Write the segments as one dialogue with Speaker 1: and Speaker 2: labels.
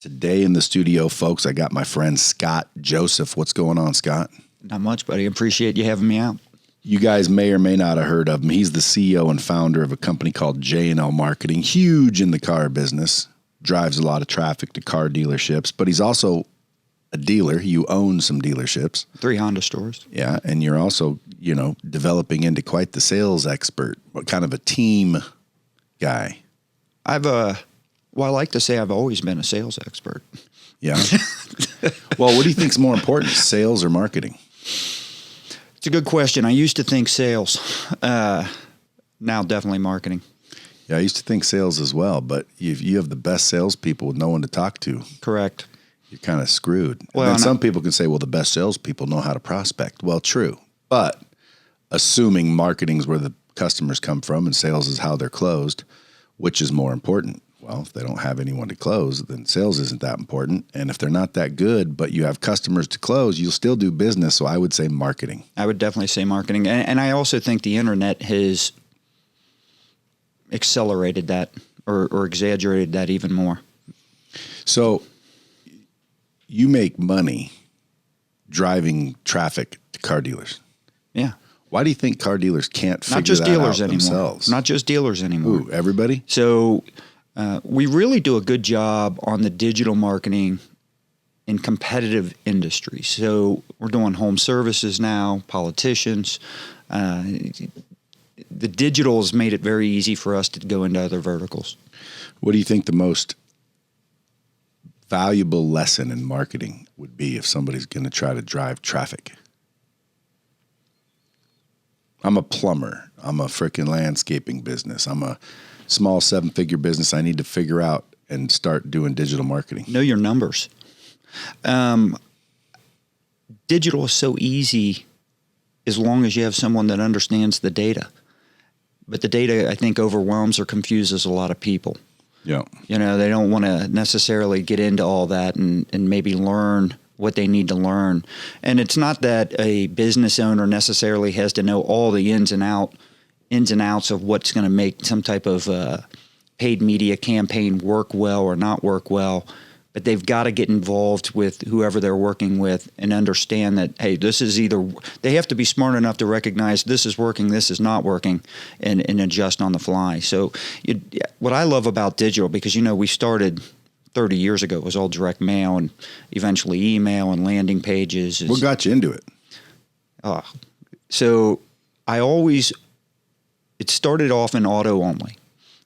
Speaker 1: Today in the studio, folks, I got my friend Scott Joseph. What's going on, Scott?
Speaker 2: Not much, buddy. Appreciate you having me out.
Speaker 1: You guys may or may not have heard of him. He's the CEO and founder of a company called J&L Marketing, huge in the car business, drives a lot of traffic to car dealerships, but he's also a dealer. You own some dealerships.
Speaker 2: 3 Honda stores.
Speaker 1: Yeah, and you're also, developing into quite the sales expert. What kind of a team guy?
Speaker 2: I like to say I've always been a sales expert.
Speaker 1: Yeah. Well, what do you think is more important, sales or marketing?
Speaker 2: It's a good question. I used to think sales. Now definitely marketing.
Speaker 1: Yeah, I used to think sales as well, but if you have the best salespeople with no one to talk to,
Speaker 2: Correct.
Speaker 1: you're kind of screwed.
Speaker 2: Well,
Speaker 1: and then some people can say, well, the best salespeople know how to prospect. Well, true. But assuming marketing is where the customers come from and sales is how they're closed, which is more important? Well, if they don't have anyone to close, then sales isn't that important. And if they're not that good, but you have customers to close, you'll still do business. So I would say marketing.
Speaker 2: I would definitely say marketing. And I also think the internet has accelerated that or exaggerated that even more.
Speaker 1: So you make money driving traffic to car dealers.
Speaker 2: Yeah.
Speaker 1: Why do you think car dealers can't figure
Speaker 2: Not just
Speaker 1: that
Speaker 2: dealers
Speaker 1: out
Speaker 2: anymore.
Speaker 1: themselves?
Speaker 2: Not just dealers anymore.
Speaker 1: Ooh, everybody?
Speaker 2: So we really do a good job on the digital marketing in competitive industries. So we're doing home services now, politicians. The digital has made it very easy for us to go into other verticals.
Speaker 1: What do you think the most valuable lesson in marketing would be if somebody's going to try to drive traffic? I'm a plumber. I'm a freaking landscaping business. I'm a small 7-figure business. I need to figure out and start doing digital marketing.
Speaker 2: Know your numbers. Digital is so easy as long as you have someone that understands the data. But the data, I think, overwhelms or confuses a lot of people.
Speaker 1: Yeah.
Speaker 2: They don't want to necessarily get into all that and maybe learn what they need to learn. And it's not that a business owner necessarily has to know all the ins and outs of what's going to make some type of paid media campaign work well or not work well, but they've got to get involved with whoever they're working with and understand that, hey, this is they have to be smart enough to recognize this is working, this is not working, and adjust on the fly. So what I love about digital, because, we started 30 years ago, it was all direct mail and eventually email and landing pages.
Speaker 1: What got you into it?
Speaker 2: So it started off in auto only.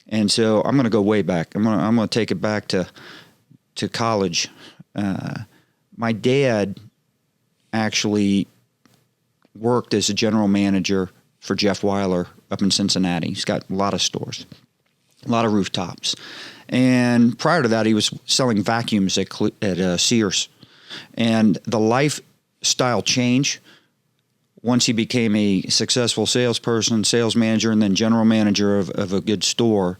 Speaker 2: And so I'm going to go way back. I'm going to take it back to college. My dad actually worked as a general manager for Jeff Weiler up in Cincinnati. He's got a lot of stores, a lot of rooftops. And prior to that, he was selling vacuums at Sears. And the lifestyle change, once he became a successful salesperson, sales manager, and then general manager of a good store,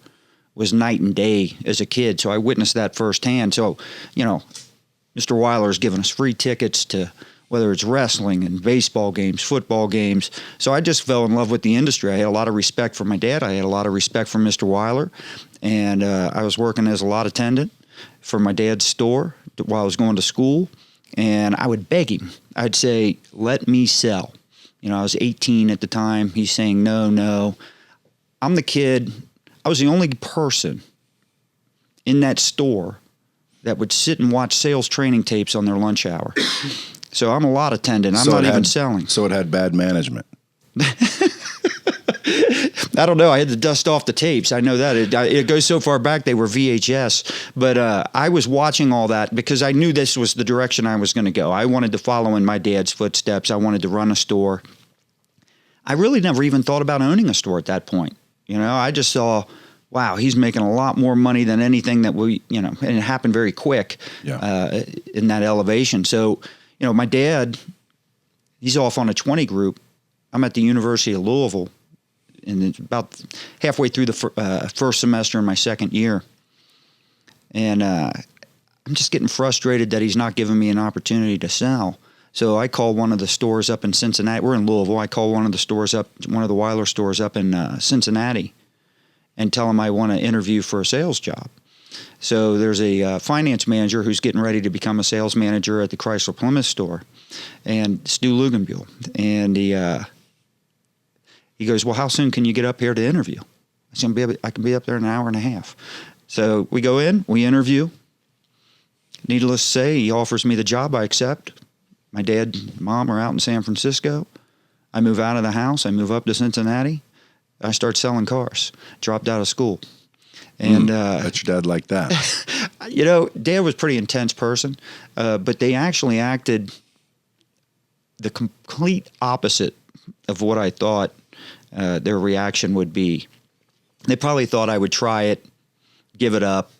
Speaker 2: was night and day as a kid. So I witnessed that firsthand. So, Mr. Weiler's given us free tickets to whether it's wrestling and baseball games, football games. So I just fell in love with the industry. I had a lot of respect for my dad. I had a lot of respect for Mr. Weiler. And I was working as a lot attendant for my dad's store while I was going to school. And I would beg him. I'd say, let me sell. I was 18 at the time. He's saying, no. I'm the kid. I was the only person in that store that would sit and watch sales training tapes on their lunch hour. So I'm a lot attendant. I'm not even selling.
Speaker 1: So it had bad management.
Speaker 2: I don't know. I had to dust off the tapes. I know that. It goes so far back, they were VHS. But I was watching all that because I knew this was the direction I was going to go. I wanted to follow in my dad's footsteps. I wanted to run a store. I really never even thought about owning a store at that point. I just saw, wow, he's making a lot more money than anything that and it happened very quick in that elevation. So, my dad, he's off on a 20 group. I'm at the University of Louisville, and it's about halfway through the first semester in my second year. And I'm just getting frustrated that he's not giving me an opportunity to sell. So I call one of the stores up in Cincinnati. We're in Louisville. I call one of the Weiler stores up in Cincinnati and tell him I want to interview for a sales job. So there's a finance manager who's getting ready to become a sales manager at the Chrysler Plymouth store, and Stu Lugenbuehl. And he goes, well, how soon can you get up here to interview? I said, I can be up there in an hour and a half. So we go in, we interview. Needless to say, he offers me the job. I accept. My dad and mom are out in San Francisco. I move out of the house. I move up to Cincinnati. I start selling cars. Dropped out of school. And
Speaker 1: bet your dad liked that.
Speaker 2: Dad was a pretty intense person, but they actually acted the complete opposite of what I thought their reaction would be. They probably thought I would try it, give it up,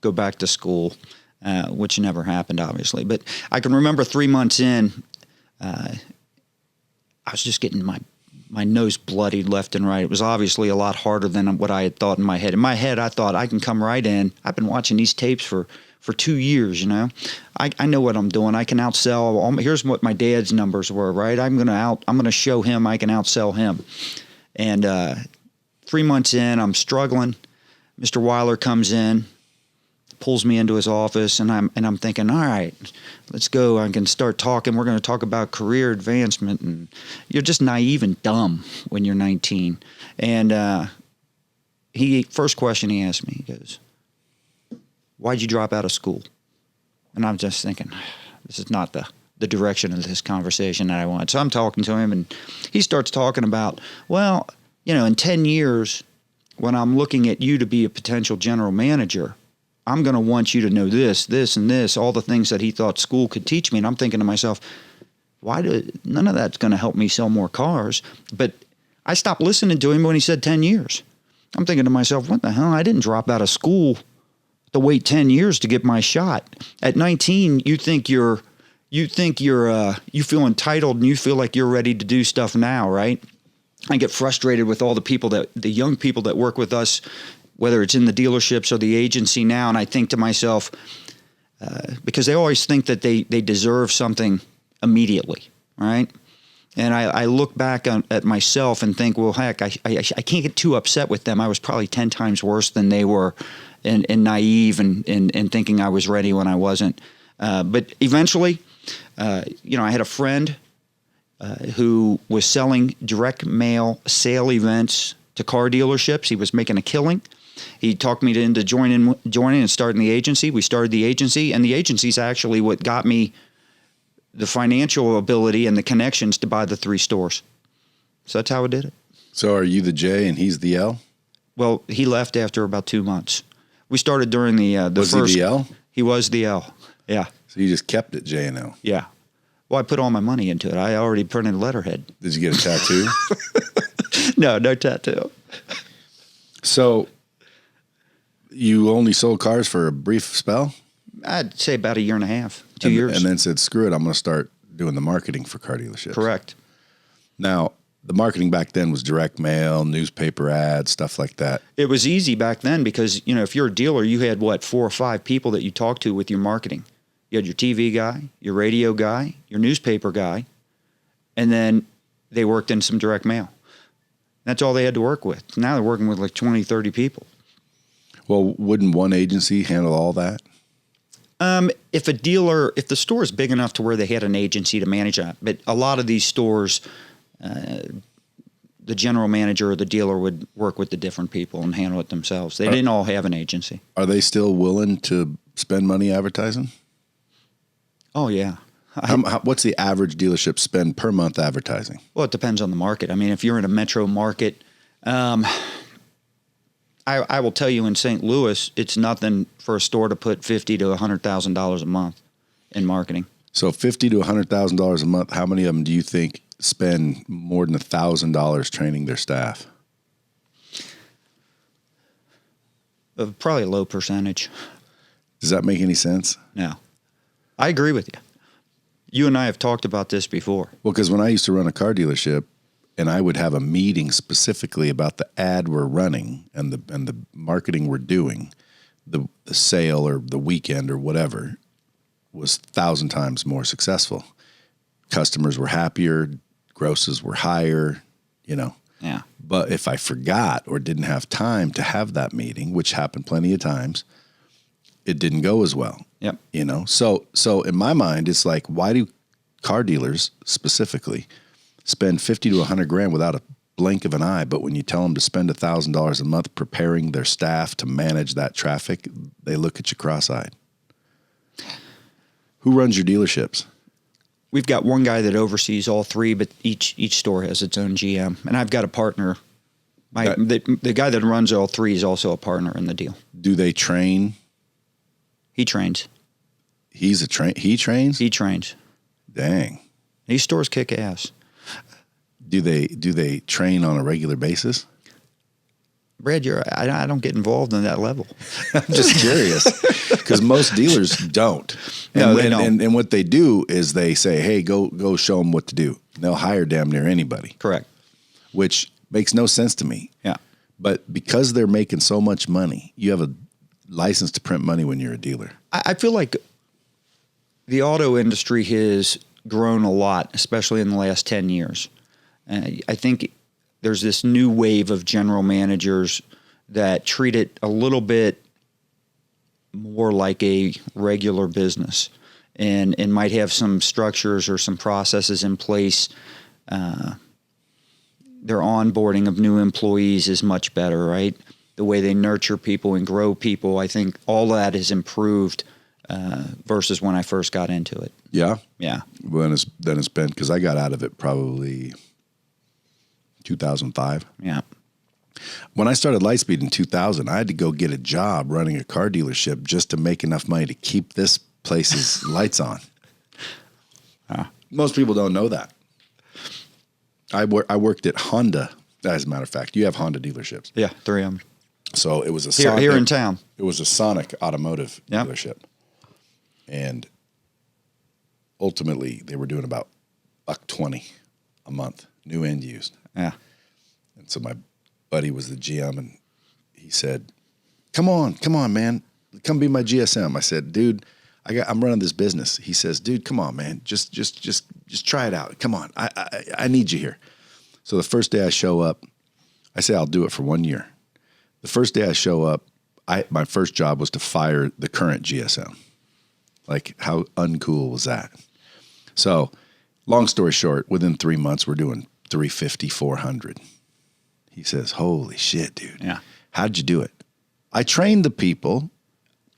Speaker 2: go back to school, which never happened, obviously. But I can remember 3 months in, I was just getting my nose bloodied left and right. It was obviously a lot harder than what I had thought in my head. In my head, I thought I can come right in. I've been watching these tapes for 2 years, I know what I'm doing. I can outsell. Here's what my dad's numbers were, right? I'm gonna show him I can outsell him. And 3 months in, I'm struggling. Mr. Weiler comes in, pulls me into his office, and I'm thinking, all right, let's go. I can start talking. We're going to talk about career advancement, and you're just naive and dumb when you're 19. And first question he asked me, he goes, why'd you drop out of school? And I'm just thinking, this is not the direction of this conversation that I want. So I'm talking to him, and he starts talking about, well, in 10 years, when I'm looking at you to be a potential general manager, I'm going to want you to know this, this, and this, all the things that he thought school could teach me. And I'm thinking to myself, none of that's going to help me sell more cars. But I stopped listening to him when he said 10 years. I'm thinking to myself, what the hell? I didn't drop out of school to wait 10 years to get my shot. At 19, you feel entitled and you feel like you're ready to do stuff now, right? I get frustrated with all the young people that work with us, whether it's in the dealerships or the agency now. And I think to myself, because they always think that they deserve something immediately, right? And I look back at myself and think, well, heck, I can't get too upset with them. I was probably 10 times worse than they were, and naive and thinking I was ready when I wasn't. But eventually, I had a friend who was selling direct mail sale events to car dealerships. He was making a killing. He talked me into joining and starting the agency. We started the agency, and the agency's actually what got me the financial ability and the connections to buy the 3 stores. So that's how I did it.
Speaker 1: So are you the J and he's the L?
Speaker 2: Well, he left after about 2 months. We started during the
Speaker 1: was
Speaker 2: first.
Speaker 1: Was he the L?
Speaker 2: He was the L. Yeah.
Speaker 1: So you just kept it J and L?
Speaker 2: Yeah. Well, I put all my money into it. I already printed letterhead.
Speaker 1: Did you get a tattoo?
Speaker 2: No tattoo.
Speaker 1: So you only sold cars for a brief spell?
Speaker 2: I'd say about a year and a half, 2 years.
Speaker 1: And then said, screw it, I'm going to start doing the marketing for car dealerships.
Speaker 2: Correct.
Speaker 1: Now, the marketing back then was direct mail, newspaper ads, stuff like that.
Speaker 2: It was easy back then because, if you're a dealer, you had, 4 or 5 people that you talked to with your marketing. You had your TV guy, your radio guy, your newspaper guy, and then they worked in some direct mail. That's all they had to work with. Now they're working with like 20, 30 people.
Speaker 1: Well, wouldn't one agency handle all that?
Speaker 2: If the store is big enough to where they had an agency to manage that, but a lot of these stores, the general manager or the dealer would work with the different people and handle it themselves. They didn't all have an agency.
Speaker 1: Are they still willing to spend money advertising?
Speaker 2: Oh, yeah.
Speaker 1: What's the average dealership spend per month advertising?
Speaker 2: Well, it depends on the market. I mean, if you're in a metro market, I will tell you in St. Louis, it's nothing for a store to put $50,000 to $100,000 a month in marketing.
Speaker 1: So $50,000 to $100,000 a month. How many of them do you think spend more than $1,000 training their staff?
Speaker 2: Probably a low percentage.
Speaker 1: Does that make any sense?
Speaker 2: No. I agree with you. You and I have talked about this before.
Speaker 1: Well, because when I used to run a car dealership, and I would have a meeting specifically about the ad we're running and the marketing we're doing, the sale or the weekend or whatever was 1,000 times more successful. Customers were happier, grosses were higher,
Speaker 2: Yeah.
Speaker 1: But if I forgot or didn't have time to have that meeting, which happened plenty of times, it didn't go as well.
Speaker 2: Yep.
Speaker 1: You know, so in my mind, it's like, why do car dealers specifically spend 50 to 100 grand without a blink of an eye? But when you tell them to spend $1,000 a month preparing their staff to manage that traffic, they look at you cross-eyed. Who runs your dealerships?
Speaker 2: We've got one guy that oversees all three, but each store has its own GM, and I've got a partner. The guy that runs all three is also a partner in the deal.
Speaker 1: Do they train?
Speaker 2: He trains.
Speaker 1: He trains?
Speaker 2: He trains.
Speaker 1: Dang.
Speaker 2: These stores kick ass.
Speaker 1: Do they train on a regular basis?
Speaker 2: Brad, I don't get involved in that level.
Speaker 1: I'm just curious because most dealers don't. And,
Speaker 2: No, they don't.
Speaker 1: And what they do is they say, "Hey, go show them what to do." And they'll hire damn near anybody.
Speaker 2: Correct.
Speaker 1: Which makes no sense to me.
Speaker 2: Yeah.
Speaker 1: But because they're making so much money, you have a license to print money when you're a dealer.
Speaker 2: I feel like the auto industry has grown a lot, especially in the last 10 years. I think there's this new wave of general managers that treat it a little bit more like a regular business and might have some structures or some processes in place. Their onboarding of new employees is much better, right? The way they nurture people and grow people, I think all that has improved versus when I first got into it.
Speaker 1: Yeah?
Speaker 2: Yeah.
Speaker 1: Then it's been, because I got out of it probably 2005.
Speaker 2: Yeah.
Speaker 1: When I started LightSpeed in 2000, I had to go get a job running a car dealership just to make enough money to keep this place's lights on. Most people don't know that. I worked at Honda, as a matter of fact. You have Honda dealerships.
Speaker 2: Yeah, 3 of them.
Speaker 1: So it was a
Speaker 2: Here in town.
Speaker 1: It was a Sonic automotive dealership. And ultimately, they were doing about $120 a month, new and used.
Speaker 2: Yeah.
Speaker 1: And so my buddy was the GM, and he said, come on, man. Come be my GSM. I said, dude, I'm running this business. He says, dude, come on, man. Just try it out. Come on. I need you here. So the first day I show up, I say I'll do it for 1 year. The first day I show up, my first job was to fire the current GSM. Like, how uncool was that? So long story short, within 3 months, we're doing 350, 400. He says, holy shit, dude.
Speaker 2: Yeah.
Speaker 1: How'd you do it? I trained the people.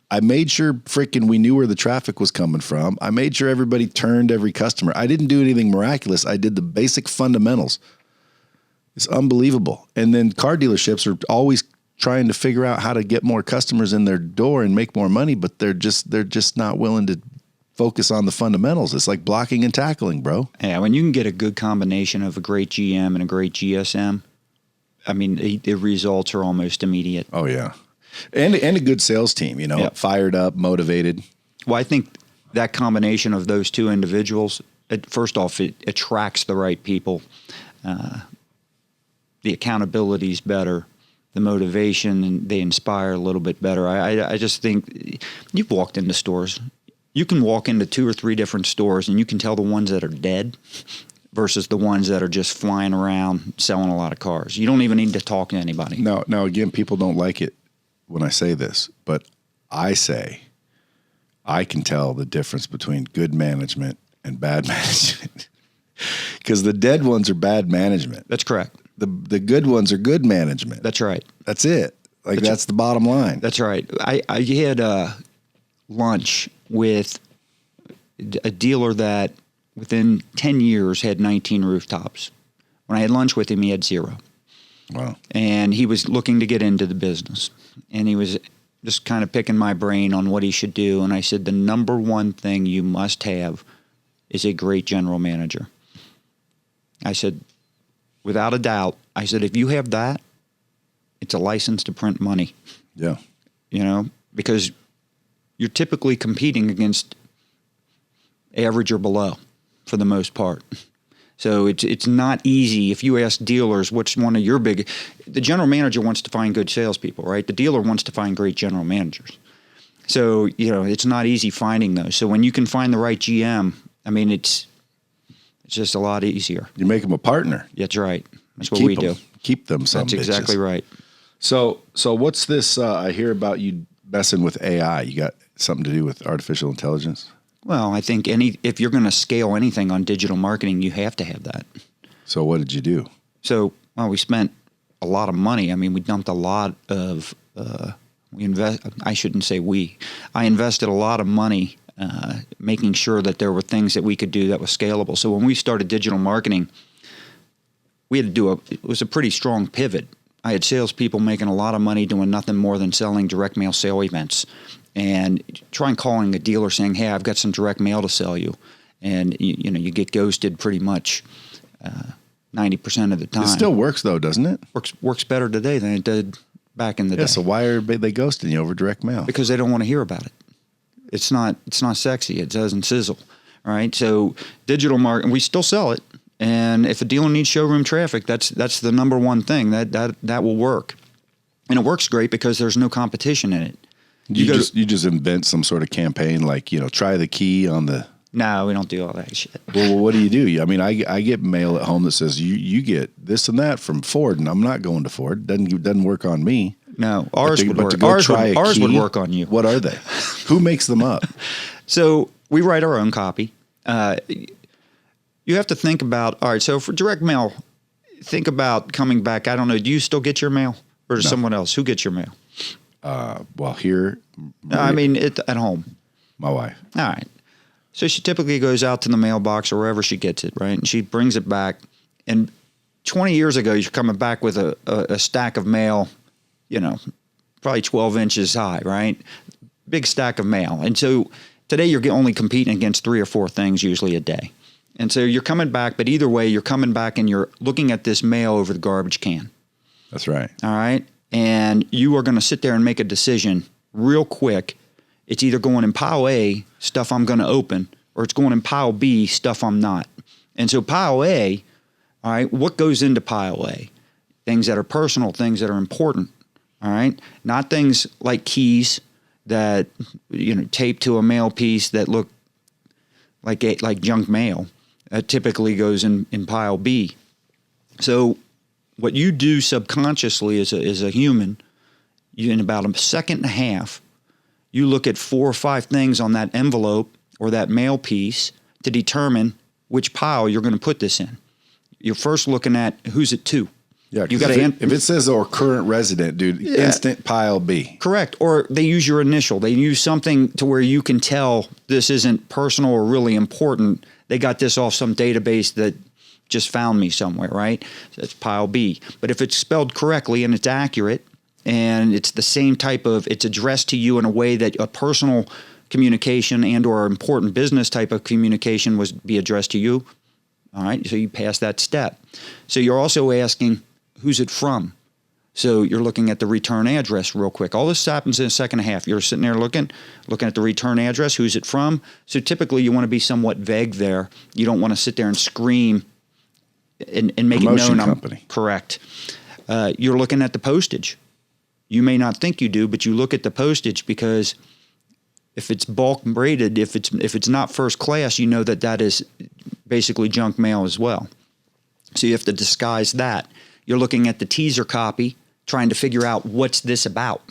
Speaker 1: I made sure we knew where the traffic was coming from. I made sure everybody turned every customer. I didn't do anything miraculous. I did the basic fundamentals. It's unbelievable. And then car dealerships are always trying to figure out how to get more customers in their door and make more money, but they're just not willing to focus on the fundamentals. It's like blocking and tackling, bro.
Speaker 2: Yeah, when you can get a good combination of a great GM and a great GSM, I mean, the results are almost immediate.
Speaker 1: Oh, yeah. And a good sales team, fired up, motivated.
Speaker 2: Well, I think that combination of those two individuals, first off, it attracts the right people. The accountability is better. The motivation, and they inspire a little bit better. I just think you've walked into stores. You can walk into 2 or 3 different stores, and you can tell the ones that are dead versus the ones that are just flying around selling a lot of cars. You don't even need to talk to anybody.
Speaker 1: Now, again, people don't like it when I say this, but I say I can tell the difference between good management and bad management because the dead ones are bad management.
Speaker 2: That's correct.
Speaker 1: The good ones are good management.
Speaker 2: That's right.
Speaker 1: That's it. That's the bottom line.
Speaker 2: That's right. I had lunch with a dealer that within 10 years had 19 rooftops. When I had lunch with him, he had 0.
Speaker 1: Wow.
Speaker 2: And he was looking to get into the business. And he was just kind of picking my brain on what he should do. And I said, the number one thing you must have is a great general manager. I said, without a doubt, I said, if you have that, it's a license to print money.
Speaker 1: Yeah.
Speaker 2: Because you're typically competing against average or below for the most part. So it's not easy. If you ask dealers, what's one of your the general manager wants to find good salespeople, right? The dealer wants to find great general managers. So, it's not easy finding those. So when you can find the right GM, I mean, it's just a lot easier.
Speaker 1: You make them a partner.
Speaker 2: That's right. That's what we do.
Speaker 1: Keep them some
Speaker 2: That's exactly
Speaker 1: bitches.
Speaker 2: right.
Speaker 1: So what's this? I hear about you messing with AI? You got something to do with artificial intelligence?
Speaker 2: Well, I think if you're going to scale anything on digital marketing, you have to have that.
Speaker 1: So what did you do?
Speaker 2: So, well, we spent a lot of money. I mean, we dumped a lot of, I shouldn't say we. I invested a lot of money making sure that there were things that we could do that was scalable. So when we started digital marketing, we had to do it was a pretty strong pivot. I had salespeople making a lot of money doing nothing more than selling direct mail sale events. And trying calling a dealer saying, hey, I've got some direct mail to sell you. And, you get ghosted pretty much 90% of the time.
Speaker 1: It still works, though, doesn't it?
Speaker 2: Works better today than it did back in the day.
Speaker 1: Yeah, so why are they ghosting you over direct mail?
Speaker 2: Because they don't want to hear about it. It's not sexy. It doesn't sizzle. All right. So digital marketing, we still sell it. And if a dealer needs showroom traffic, that's the number one thing that will work. And it works great because there's no competition in it.
Speaker 1: You just invent some sort of campaign like, try the key on the...
Speaker 2: No, we don't do all that shit.
Speaker 1: Well, what do? I mean, I get mail at home that says you get this and that from Ford, and I'm not going to Ford. Doesn't work on me.
Speaker 2: No, ours would work. Ours would work on you.
Speaker 1: What are they? Who makes them up?
Speaker 2: So we write our own copy. You have to think about, all right, so for direct mail, think about coming back. I don't know, do you still get your mail? Or does someone else? Who gets your mail?
Speaker 1: Well, here.
Speaker 2: I mean, at home.
Speaker 1: My wife.
Speaker 2: All right. So she typically goes out to the mailbox or wherever she gets it, right? And she brings it back. And 20 years ago, you're coming back with a stack of mail, probably 12 inches high, right? Big stack of mail. And so today you're only competing against 3 or 4 things usually a day. And so you're coming back, but either way, you're coming back and you're looking at this mail over the garbage can.
Speaker 1: That's right.
Speaker 2: All right. And you are going to sit there and make a decision real quick. It's either going in pile A, stuff I'm going to open, or it's going in pile B, stuff I'm not. And so pile A, all right, what goes into pile A? Things that are personal, things that are important, all right? Not things like keys that, taped to a mail piece that look like junk mail. That typically goes in pile B. So what you do subconsciously as a human, in about a second and a half, you look at 4 or 5 things on that envelope or that mail piece to determine which pile you're going to put this in. You're first looking at who's it to.
Speaker 1: Yeah, if it says or current resident, dude, instant pile B.
Speaker 2: Correct. Or they use your initial. They use something to where you can tell this isn't personal or really important. They got this off some database that just found me somewhere, right? So that's pile B. But if it's spelled correctly and it's accurate and it's the same type of, it's addressed to you in a way that a personal communication and or important business type of communication was be addressed to you, all right? So you pass that step. So you're also asking, who's it from? So you're looking at the return address real quick. All this happens in a second and a half. You're sitting there looking at the return address. Who's it from? So typically you want to be somewhat vague there. You don't want to sit there and scream and make
Speaker 1: Promotion
Speaker 2: it known.
Speaker 1: Company.
Speaker 2: Correct. You're looking at the postage. You may not think you do, but you look at the postage because if it's bulk braided, if it's not first class, you know that is basically junk mail as well. So you have to disguise that. You're looking at the teaser copy, trying to figure out what's this about,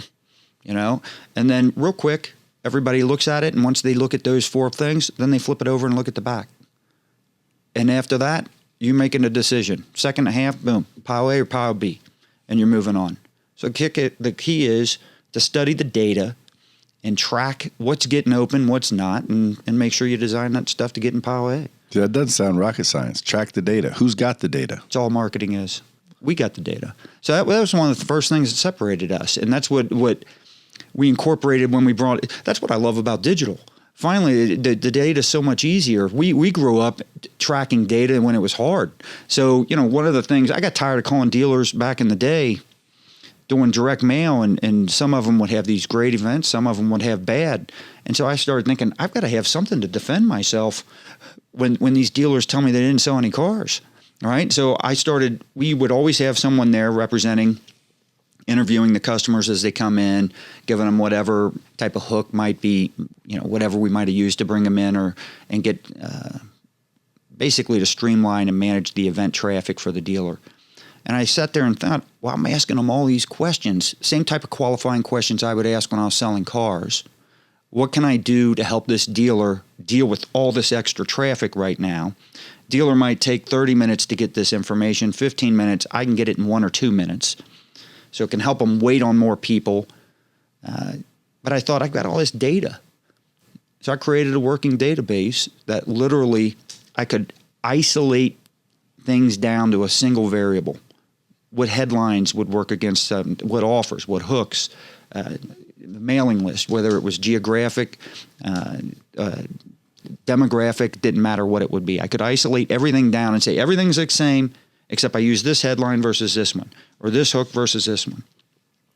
Speaker 2: and then real quick, everybody looks at it. And once they look at those 4 things, then they flip it over and look at the back. And after that, you're making a decision. Second and a half, boom, pile A or pile B, and you're moving on. So the key is to study the data and track what's getting open, what's not, and make sure you design that stuff to get in pile A.
Speaker 1: That doesn't sound rocket science. Track the data. Who's got the data?
Speaker 2: It's all marketing is. We got the data. So that was one of the first things that separated us. And that's what we incorporated when we brought it. That's what I love about digital. Finally, the data is so much easier. We grew up tracking data when it was hard. So, one of the things, I got tired of calling dealers back in the day doing direct mail, and some of them would have these great events, some of them would have bad. And so I started thinking, I've got to have something to defend myself when these dealers tell me they didn't sell any cars. All right. So we would always have someone there representing, interviewing the customers as they come in, giving them whatever type of hook might be, whatever we might have used to bring them in and get basically to streamline and manage the event traffic for the dealer. And I sat there and thought, well, I'm asking them all these questions, same type of qualifying questions I would ask when I was selling cars. What can I do to help this dealer deal with all this extra traffic right now? Dealer might take 30 minutes to get this information, 15 minutes. I can get it in 1 or 2 minutes. So it can help them wait on more people. But I thought, I've got all this data. So I created a working database that literally I could isolate things down to a single variable. What headlines would work against what offers, what hooks, the mailing list, whether it was geographic, demographic, didn't matter what it would be. I could isolate everything down and say everything's the same, except I use this headline versus this one, or this hook versus this one,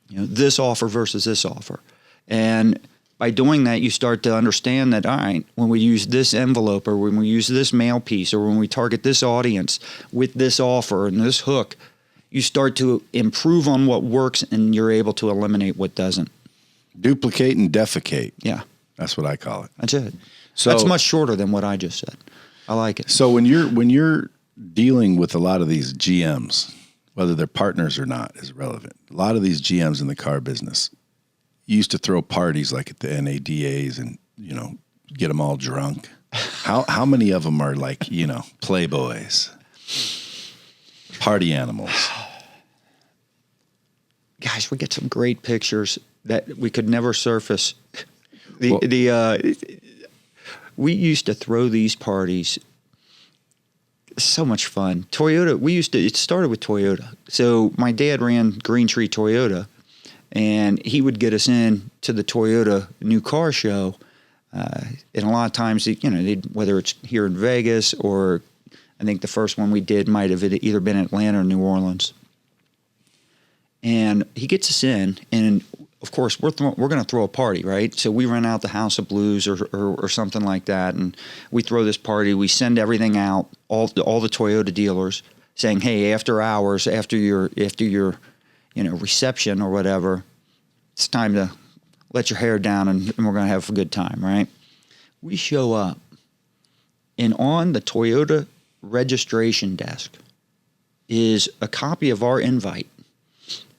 Speaker 2: this offer versus this offer. And by doing that, you start to understand that, all right, when we use this envelope or when we use this mail piece or when we target this audience with this offer and this hook, you start to improve on what works and you're able to eliminate what doesn't.
Speaker 1: Duplicate and defecate.
Speaker 2: Yeah.
Speaker 1: That's what I call it.
Speaker 2: That's it.
Speaker 1: So
Speaker 2: that's much shorter than what I just said. I like it.
Speaker 1: So when you're dealing with a lot of these GMs, whether they're partners or not is irrelevant. A lot of these GMs in the car business used to throw parties like at the NADAs and, get them all drunk. How many of them are like, playboys, party animals?
Speaker 2: Guys, we get some great pictures that we could never surface. We used to throw these parties. So much fun. Toyota, it started with Toyota. So my dad ran Green Tree Toyota, and he would get us in to the Toyota new car show. And a lot of times, whether it's here in Vegas or I think the first one we did might have either been Atlanta or New Orleans. And he gets us in, and of course we're going to throw a party, right? So we rent out the House of Blues or something like that, and we throw this party. We send everything out, all the Toyota dealers, saying, "Hey, after hours, after your reception or whatever, it's time to let your hair down, and we're going to have a good time," right? We show up, and on the Toyota registration desk is a copy of our invite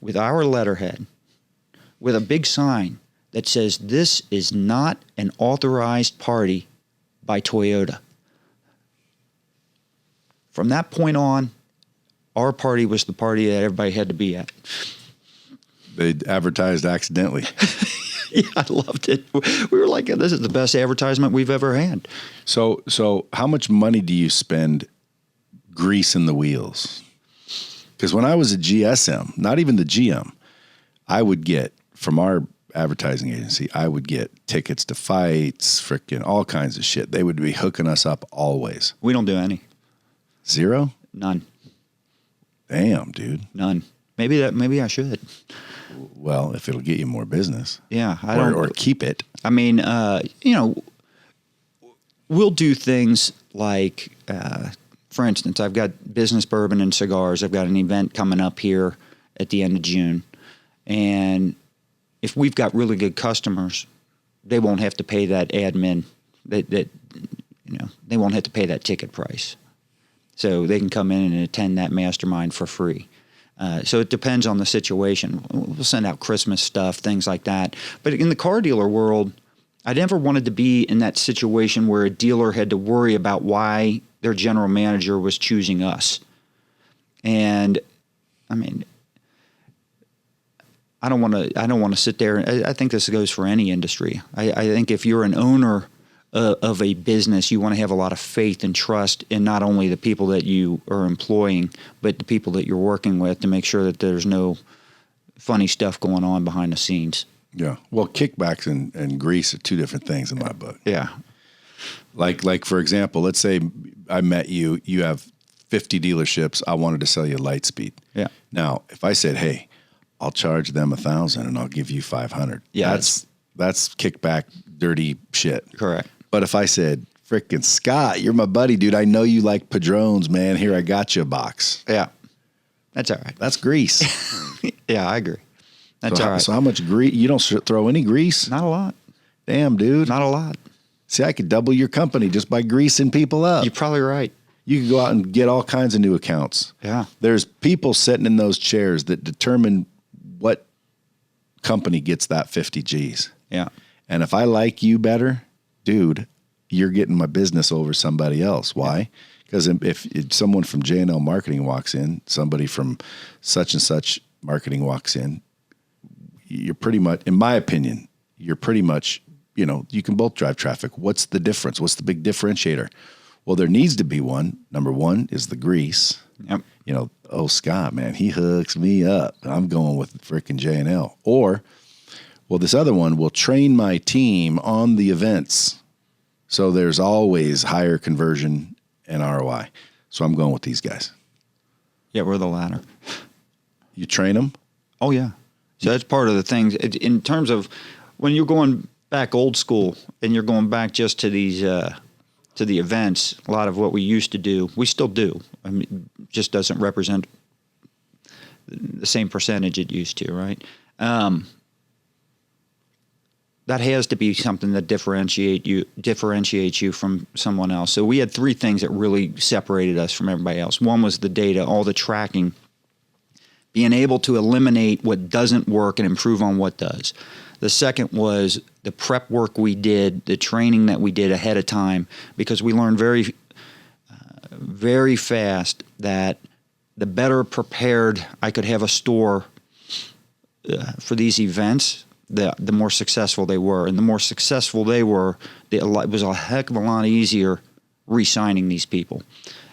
Speaker 2: with our letterhead, with a big sign that says, "This is not an authorized party by Toyota." From that point on, our party was the party that everybody had to be at.
Speaker 1: They advertised accidentally.
Speaker 2: Yeah, I loved it. We were like, this is the best advertisement we've ever had.
Speaker 1: So how much money do you spend greasing the wheels? Because when I was at GSM, not even the GM, I would get, from our advertising agency, I would get tickets to fights, frickin' all kinds of shit. They would be hooking us up always.
Speaker 2: We don't do any.
Speaker 1: Zero?
Speaker 2: None.
Speaker 1: Damn, dude.
Speaker 2: None. Maybe I should.
Speaker 1: Well, if it'll get you more business.
Speaker 2: Yeah.
Speaker 1: Or keep it.
Speaker 2: I mean, we'll do things like, for instance, I've got Business Bourbon and Cigars. I've got an event coming up here at the end of June. And if we've got really good customers, they won't have to pay that admin. They won't have to pay that ticket price. So they can come in and attend that mastermind for free. So it depends on the situation. We'll send out Christmas stuff, things like that. But in the car dealer world, I never wanted to be in that situation where a dealer had to worry about why their general manager was choosing us. And I mean, I don't want to sit there. I think this goes for any industry. I think if you're an owner of a business, you want to have a lot of faith and trust in not only the people that you are employing, but the people that you're working with, to make sure that there's no funny stuff going on behind the scenes.
Speaker 1: Yeah. Well, kickbacks and grease are two different things in my book.
Speaker 2: Yeah.
Speaker 1: Like for example, let's say I met you. You have 50 dealerships. I wanted to sell you LightSpeed.
Speaker 2: Yeah.
Speaker 1: Now, if I said, "Hey, I'll charge them $1,000 and I'll give you $500,"
Speaker 2: yeah,
Speaker 1: that's kickback, dirty shit.
Speaker 2: Correct.
Speaker 1: But if I said, "Frickin' Scott, you're my buddy, dude. I know you like Padrones, man. Here, I got you a box."
Speaker 2: Yeah. That's all right.
Speaker 1: That's grease.
Speaker 2: Yeah, I agree. That's all right.
Speaker 1: So how much grease? You don't throw any grease?
Speaker 2: Not a lot.
Speaker 1: Damn, dude.
Speaker 2: Not a lot.
Speaker 1: See, I could double your company just by greasing people up.
Speaker 2: You're probably right.
Speaker 1: You can go out and get all kinds of new accounts.
Speaker 2: Yeah.
Speaker 1: There's people sitting in those chairs that determine what company gets that 50 G's.
Speaker 2: Yeah.
Speaker 1: And if I like you better, dude, you're getting my business over somebody else. Why? Because if someone from J&L Marketing walks in, somebody from such and such marketing walks in, you're pretty much, in my opinion, you're pretty much, you can both drive traffic. What's the difference? What's the big differentiator? Well, there needs to be one. Number one is the grease.
Speaker 2: Yep.
Speaker 1: Scott, man, he hooks me up. I'm going with freaking J&L. Or, well, this other one will train my team on the events. So there's always higher conversion and ROI. So I'm going with these guys.
Speaker 2: Yeah, we're the latter.
Speaker 1: You train them?
Speaker 2: Oh, yeah. So that's part of the things. In terms of when you're going back old school and you're going back just to these to the events, a lot of what we used to do, we still do. I mean, just doesn't represent the same percentage it used to, right? That has to be something that differentiates you from someone else. So we had three things that really separated us from everybody else. One was the data, all the tracking, being able to eliminate what doesn't work and improve on what does. The second was the prep work we did, the training that we did ahead of time, because we learned very fast that the better prepared I could have a store for these events, the more successful they were. And the more successful they were, it was a heck of a lot easier re-signing these people.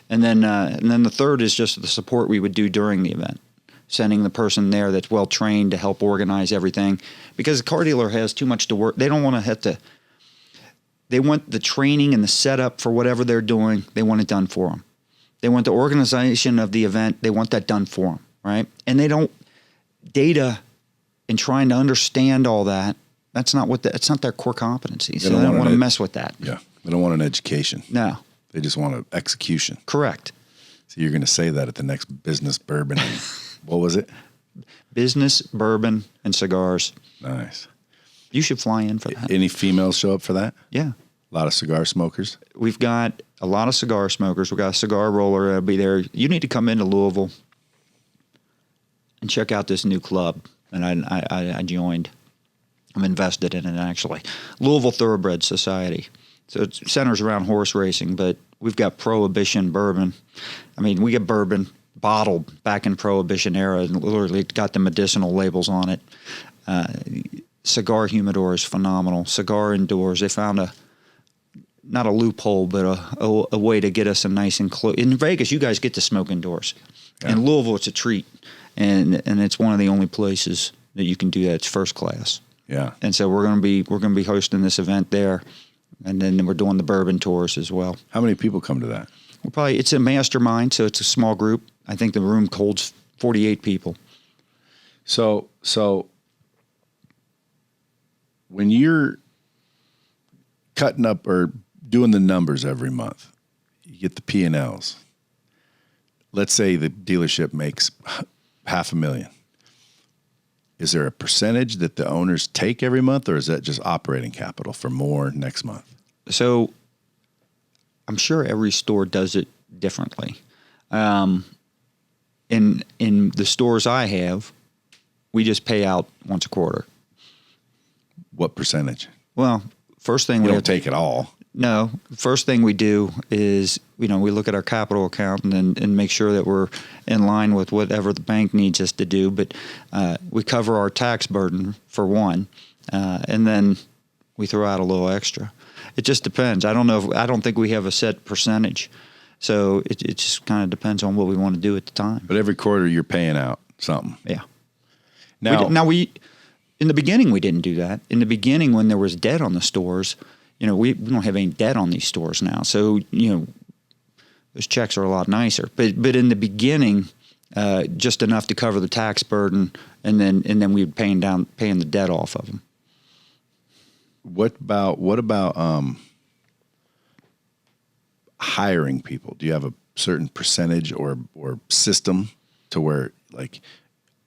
Speaker 2: And then the third is just the support we would do during the event. Sending the person there that's well trained to help organize everything, because the car dealer has too much to work. They don't want to have to. They want the training and the setup for whatever they're doing. They want it done for them. They want the organization of the event. They want that done for them, right? And they don't data and trying to understand all that. That's not it's not their core competency. So they don't want to mess with that.
Speaker 1: Yeah, they don't want an education.
Speaker 2: No,
Speaker 1: they just want an execution.
Speaker 2: Correct.
Speaker 1: So you're going to say that at the next business bourbon. What was it?
Speaker 2: Business, bourbon, and cigars.
Speaker 1: Nice.
Speaker 2: You should fly in for that.
Speaker 1: Any females show up for that?
Speaker 2: Yeah.
Speaker 1: A lot of cigar smokers?
Speaker 2: We've got a lot of cigar smokers. We've got a cigar roller that'll be there. You need to come into Louisville and check out this new club. And I joined. I'm invested in it, actually. Louisville Thoroughbred Society. So it centers around horse racing, but we've got Prohibition bourbon. I mean, we get bourbon bottled back in Prohibition era and literally got the medicinal labels on it. Cigar humidor is phenomenal. Cigar indoors. They found not a loophole, but a way to get us a nice enclosed. In Vegas, you guys get to smoke indoors. Yeah. In Louisville, it's a treat. And it's one of the only places that you can do that. It's first class.
Speaker 1: Yeah.
Speaker 2: And so we're gonna be hosting this event there. And then we're doing the bourbon tours as well.
Speaker 1: How many people come to that?
Speaker 2: It's a mastermind, so it's a small group. I think the room holds 48 people.
Speaker 1: So when you're cutting up or doing the numbers every month, you get the P&Ls. Let's say the dealership makes $500,000. Is there a percentage that the owners take every month, or is that just operating capital for more next month?
Speaker 2: So I'm sure every store does it differently. In the stores I have, we just pay out once a quarter.
Speaker 1: What percentage?
Speaker 2: Well, first thing
Speaker 1: we don't take it all.
Speaker 2: No, first thing we do is we look at our capital account and make sure that we're in line with whatever the bank needs us to do. But we cover our tax burden for one, and then we throw out a little extra. It just depends. I don't think we have a set percentage. So it just kind of depends on what we want to do at the time.
Speaker 1: But every quarter you're paying out something.
Speaker 2: Yeah.
Speaker 1: Now
Speaker 2: we in the beginning we didn't do that. In the beginning when there was debt on the stores, we don't have any debt on these stores now. So, those checks are a lot nicer. But in the beginning, just enough to cover the tax burden, and then we would paying the debt off of them.
Speaker 1: What about hiring people? Do you have a certain percentage or system to where, like,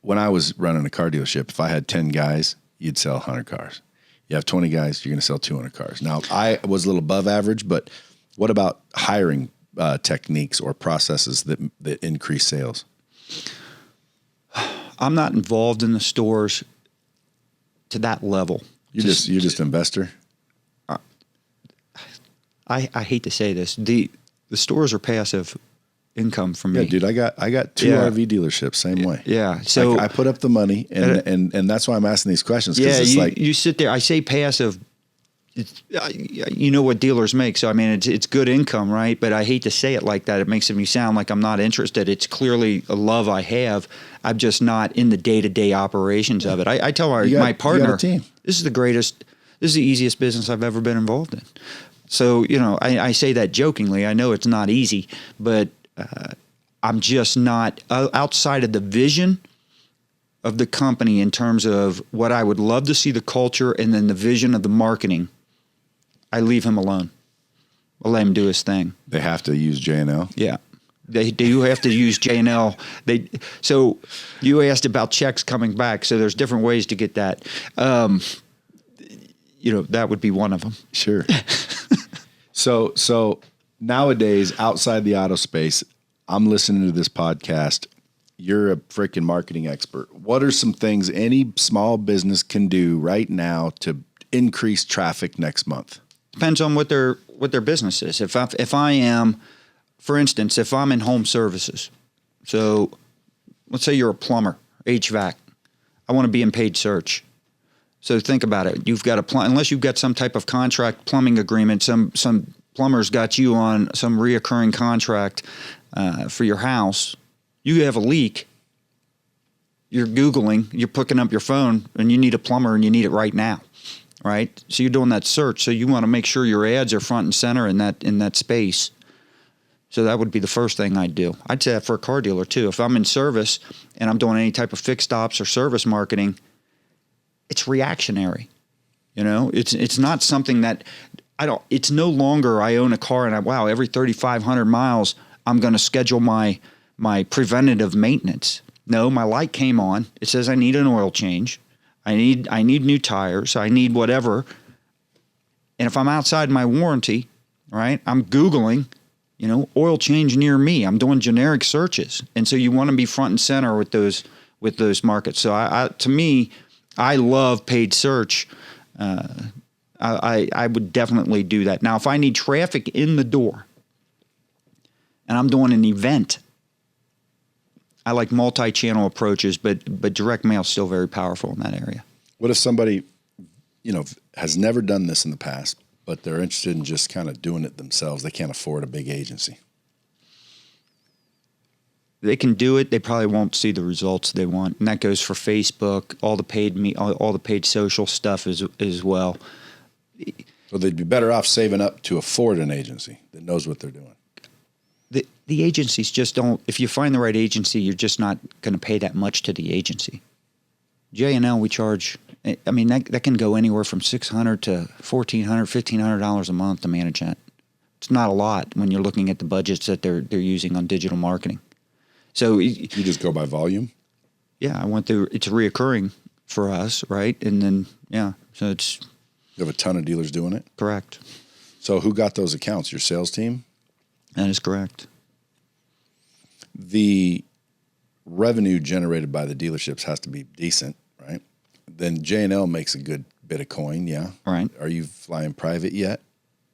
Speaker 1: when I was running a car dealership, if I had 10 guys, you'd sell 100 cars. You have 20 guys, you're going to sell 200 cars. Now, I was a little above average, but what about hiring techniques or processes that increase sales?
Speaker 2: I'm not involved in the stores to that level.
Speaker 1: You're just investor.
Speaker 2: I hate to say this. The stores are passive income for me.
Speaker 1: Yeah, dude, I got two RV dealerships, same way.
Speaker 2: Yeah. So
Speaker 1: I put up the money and that's why I'm asking these questions.
Speaker 2: Yeah,
Speaker 1: It's
Speaker 2: you sit there. I say passive. You know what dealers make, so I mean it's good income, right? But I hate to say it like that. It makes me sound like I'm not interested. It's clearly a love I have. I'm just not in the day-to-day operations of it. I tell my partner, this is the greatest. This is the easiest business I've ever been involved in. So I say that jokingly. I know it's not easy, but I'm just not outside of the vision of the company in terms of what I would love to see the culture and then the vision of the marketing. I leave him alone. I let him do his thing.
Speaker 1: They have to use J&L?
Speaker 2: Yeah. They do have to use J&L. So you asked about checks coming back. So there's different ways to get that. That would be one of them.
Speaker 1: Sure. So nowadays, outside the auto space, I'm listening to this podcast. You're a freaking marketing expert. What are some things any small business can do right now to increase traffic next month?
Speaker 2: Depends on what their business is. If I am, for instance, if I'm in home services, so let's say you're a plumber, HVAC, I want to be in paid search. So think about it. You've got unless you've got some type of contract plumbing agreement, some plumber's got you on some reoccurring contract for your house. You have a leak. You're Googling, you're picking up your phone, and you need a plumber, and you need it right now, right? So you're doing that search. So you want to make sure your ads are front and center in that space. So that would be the first thing I'd do. I'd say that for a car dealer too. If I'm in service and I'm doing any type of fixed ops or service marketing, it's reactionary. It's not something that it's no longer I own a car and every 3,500 miles I'm going to schedule my preventative maintenance. No, my light came on. It says I need an oil change. I need new tires. I need whatever. And if I'm outside my warranty, right, I'm Googling, oil change near me. I'm doing generic searches. And so you want to be front and center with those markets. So to me, I love paid search. I would definitely do that. Now, if I need traffic in the door and I'm doing an event, I like multi-channel approaches, but direct mail is still very powerful in that area.
Speaker 1: What if somebody, has never done this in the past, but they're interested in just kind of doing it themselves? They can't afford a big agency.
Speaker 2: They can do it. They probably won't see the results they want, and that goes for Facebook, all the paid social stuff as well.
Speaker 1: So they'd be better off saving up to afford an agency that knows what they're doing.
Speaker 2: The agencies just don't. If you find the right agency, you're just not going to pay that much to the agency. J&L, we charge. I mean, that can go anywhere from $600 to $1,400, $1,500 a month to manage that. It's not a lot when you're looking at the budgets that they're using on digital marketing. So
Speaker 1: you just go by volume?
Speaker 2: Yeah, it's reoccurring for us, right? And then, so it's...
Speaker 1: You have a ton of dealers doing it?
Speaker 2: Correct.
Speaker 1: So who got those accounts? Your sales team?
Speaker 2: That is correct.
Speaker 1: The revenue generated by the dealerships has to be decent, right? Then J&L makes a good bit of coin, yeah?
Speaker 2: Right.
Speaker 1: Are you flying private yet?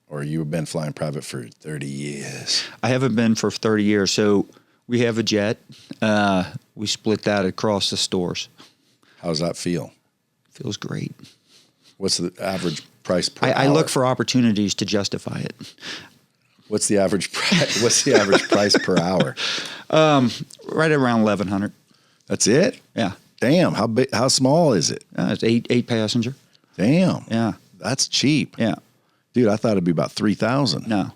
Speaker 1: Or you've been flying private for 30 years?
Speaker 2: I haven't been for 30 years, so... We have a jet. We split that across the stores.
Speaker 1: How's that feel?
Speaker 2: Feels great.
Speaker 1: What's the average price per hour?
Speaker 2: I look for opportunities to justify it.
Speaker 1: What's the average price? What's the average price per hour?
Speaker 2: Right around 1,100.
Speaker 1: That's it?
Speaker 2: Yeah.
Speaker 1: Damn. How big? How small is it?
Speaker 2: It's eight passenger.
Speaker 1: Damn.
Speaker 2: Yeah.
Speaker 1: That's cheap.
Speaker 2: Yeah.
Speaker 1: Dude, I thought it'd be about 3,000.
Speaker 2: No.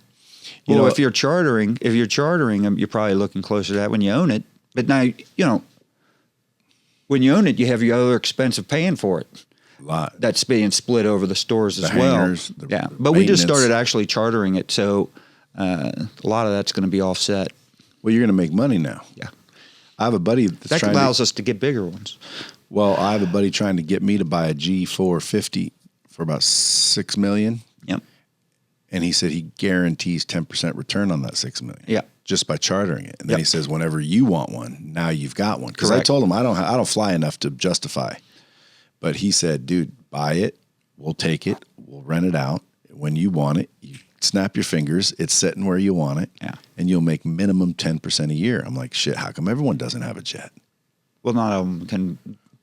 Speaker 2: Well, if you're chartering, you're probably looking closer to that when you own it. But now, when you own it, you have your other expense of paying for it.
Speaker 1: A lot.
Speaker 2: That's being split over the stores as
Speaker 1: hangers,
Speaker 2: well. But we just started actually chartering it, so a lot of that's going to be offset.
Speaker 1: Well, you're going to make money now.
Speaker 2: Yeah.
Speaker 1: I have a buddy that's
Speaker 2: that allows us to get bigger ones.
Speaker 1: Well, I have a buddy trying to get me to buy a G450 for about $6 million.
Speaker 2: Yep.
Speaker 1: And he said he guarantees 10% return on that $6 million.
Speaker 2: Yeah.
Speaker 1: Just by chartering it. And then he says, whenever you want one, now you've got one. Because I
Speaker 2: Correct.
Speaker 1: told him I don't fly enough to justify. But he said, dude, buy it. We'll take it. We'll rent it out. When you want it, you snap your fingers. It's sitting where you want it.
Speaker 2: Yeah.
Speaker 1: And you'll make minimum 10% a year. I'm like, shit, how come everyone doesn't have a jet?
Speaker 2: Well, not all of them can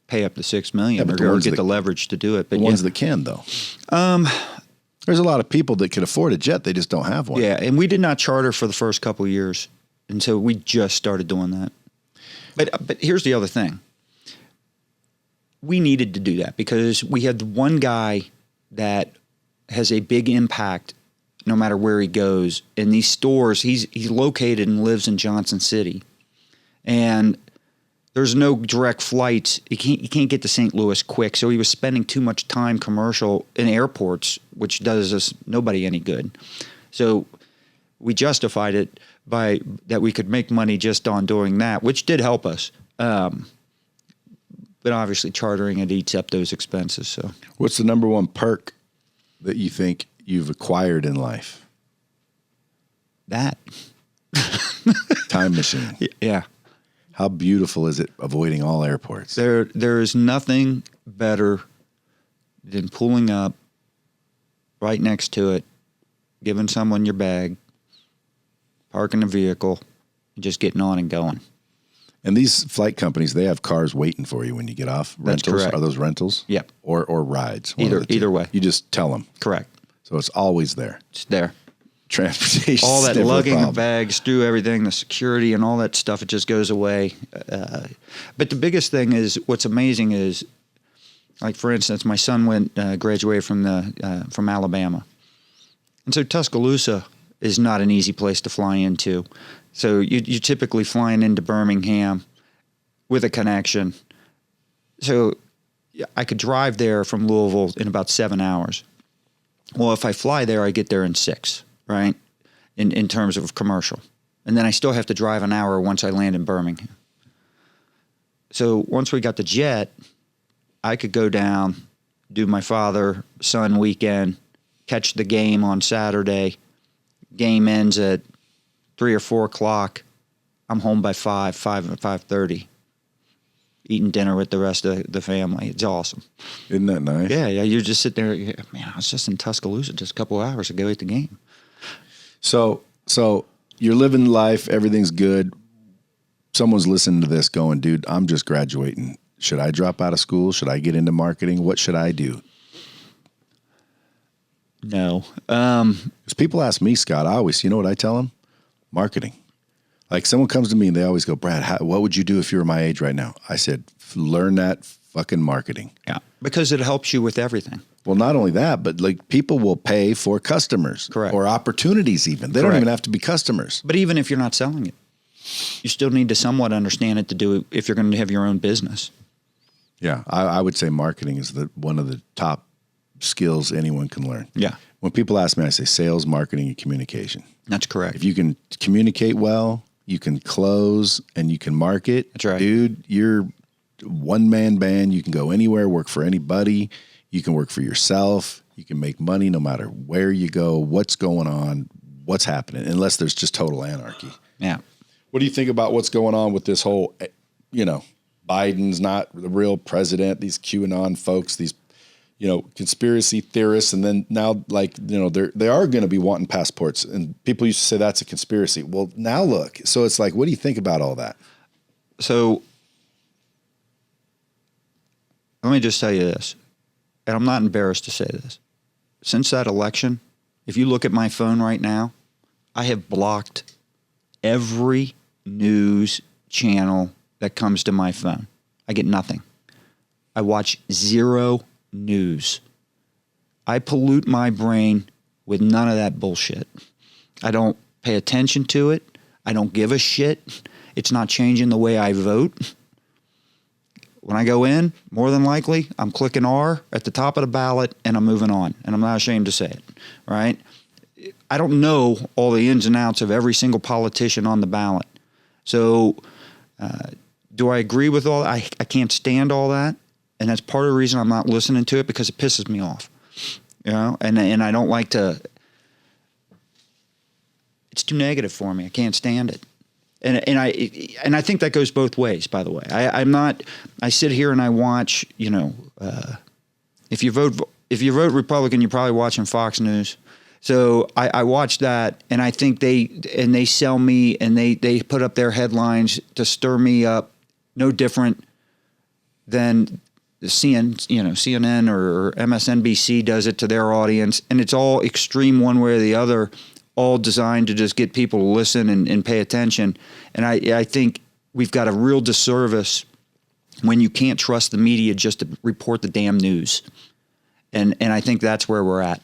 Speaker 2: pay up to $6 million
Speaker 1: but
Speaker 2: or get the leverage to do it. But
Speaker 1: the ones that can, though. There's a lot of people that could afford a jet. They just don't have one.
Speaker 2: Yeah, and we did not charter for the first couple of years. And so we just started doing that. But here's the other thing. We needed to do that because we had one guy that has a big impact no matter where he goes. In these stores, he's located and lives in Johnson City. And there's no direct flights. You can't get to St. Louis quick. So he was spending too much time commercial in airports, which does us nobody any good. So we justified it by that we could make money just on doing that, which did help us. But obviously chartering it eats up those expenses. So
Speaker 1: what's the number one perk that you think you've acquired in life?
Speaker 2: That.
Speaker 1: Time machine.
Speaker 2: Yeah.
Speaker 1: How beautiful is it avoiding all airports?
Speaker 2: There is nothing better than pulling up right next to it, giving someone your bag, parking the vehicle, and just getting on and going.
Speaker 1: And these flight companies, they have cars waiting for you when you get off.
Speaker 2: That's
Speaker 1: Rentals.
Speaker 2: correct.
Speaker 1: Are those rentals?
Speaker 2: Yep.
Speaker 1: Or rides? One of the two.
Speaker 2: Either way.
Speaker 1: You just tell them.
Speaker 2: Correct.
Speaker 1: So it's always there.
Speaker 2: It's there.
Speaker 1: Transportation.
Speaker 2: All that lugging the bags through everything, the security and all that stuff, it just goes away. But the biggest thing is, what's amazing is, like for instance, my son graduated from Alabama, and so Tuscaloosa is not an easy place to fly into. So you're typically flying into Birmingham with a connection. So I could drive there from Louisville in about 7 hours. Well, if I fly there, I get there in 6. Right, in terms of commercial. And then I still have to drive an hour once I land in Birmingham. So once we got the jet, I could go down, do my father-son weekend, catch the game on Saturday. Game ends at 3 or 4 o'clock. I'm home by 5:30, eating dinner with the rest of the family. It's awesome.
Speaker 1: Isn't that nice?
Speaker 2: Yeah. You just sit there. Man, I was just in Tuscaloosa just a couple of hours ago at the game.
Speaker 1: So you're living life, everything's good. Someone's listening to this going, dude, I'm just graduating. Should I drop out of school? Should I get into marketing? What should I do?
Speaker 2: No.
Speaker 1: Because people ask me, Scott, you know what I tell them? Marketing. Like someone comes to me and they always go, Brad, what would you do if you were my age right now? I said, learn that fucking marketing.
Speaker 2: Yeah, because it helps you with everything.
Speaker 1: Well, not only that, but like people will pay for customers.
Speaker 2: Correct.
Speaker 1: Or opportunities even. They don't even have to be customers.
Speaker 2: But even if you're not selling it, you still need to somewhat understand it to do it if you're going to have your own business.
Speaker 1: Yeah, I would say marketing is one of the top skills anyone can learn.
Speaker 2: Yeah.
Speaker 1: When people ask me, I say sales, marketing, and communication.
Speaker 2: That's correct.
Speaker 1: If you can communicate well, you can close, and you can market.
Speaker 2: That's right.
Speaker 1: Dude, you're one-man band. You can go anywhere, work for anybody. You can work for yourself. You can make money no matter where you go, what's going on, what's happening, unless there's just total anarchy.
Speaker 2: Yeah.
Speaker 1: What do you think about what's going on with this whole, Biden's not the real president, these QAnon folks, these, conspiracy theorists, and then now, they are going to be wanting passports, and people used to say that's a conspiracy. Well, now look. So it's like, what do you think about all that?
Speaker 2: So let me just tell you this, and I'm not embarrassed to say this. Since that election, if you look at my phone right now, I have blocked every news channel that comes to my phone. I get nothing. I watch zero news. I pollute my brain with none of that bullshit. I don't pay attention to it. I don't give a shit. It's not changing the way I vote. When I go in, more than likely, I'm clicking R at the top of the ballot and I'm moving on. And I'm not ashamed to say it, right? I don't know all the ins and outs of every single politician on the ballot. So do I agree with all that? I can't stand all that. And that's part of the reason I'm not listening to it, because it pisses me off. And I don't like to too negative for me. I can't stand it. And I think that goes both ways, by the way. I sit here and I watch, if you vote Republican, you're probably watching Fox News. So I watch that, and I think they sell me, and they put up their headlines to stir me up, no different than CNN or MSNBC does it to their audience, and it's all extreme one way or the other, all designed to just get people to listen and pay attention. And I think we've got a real disservice when you can't trust the media just to report the damn news. And I think that's where we're at.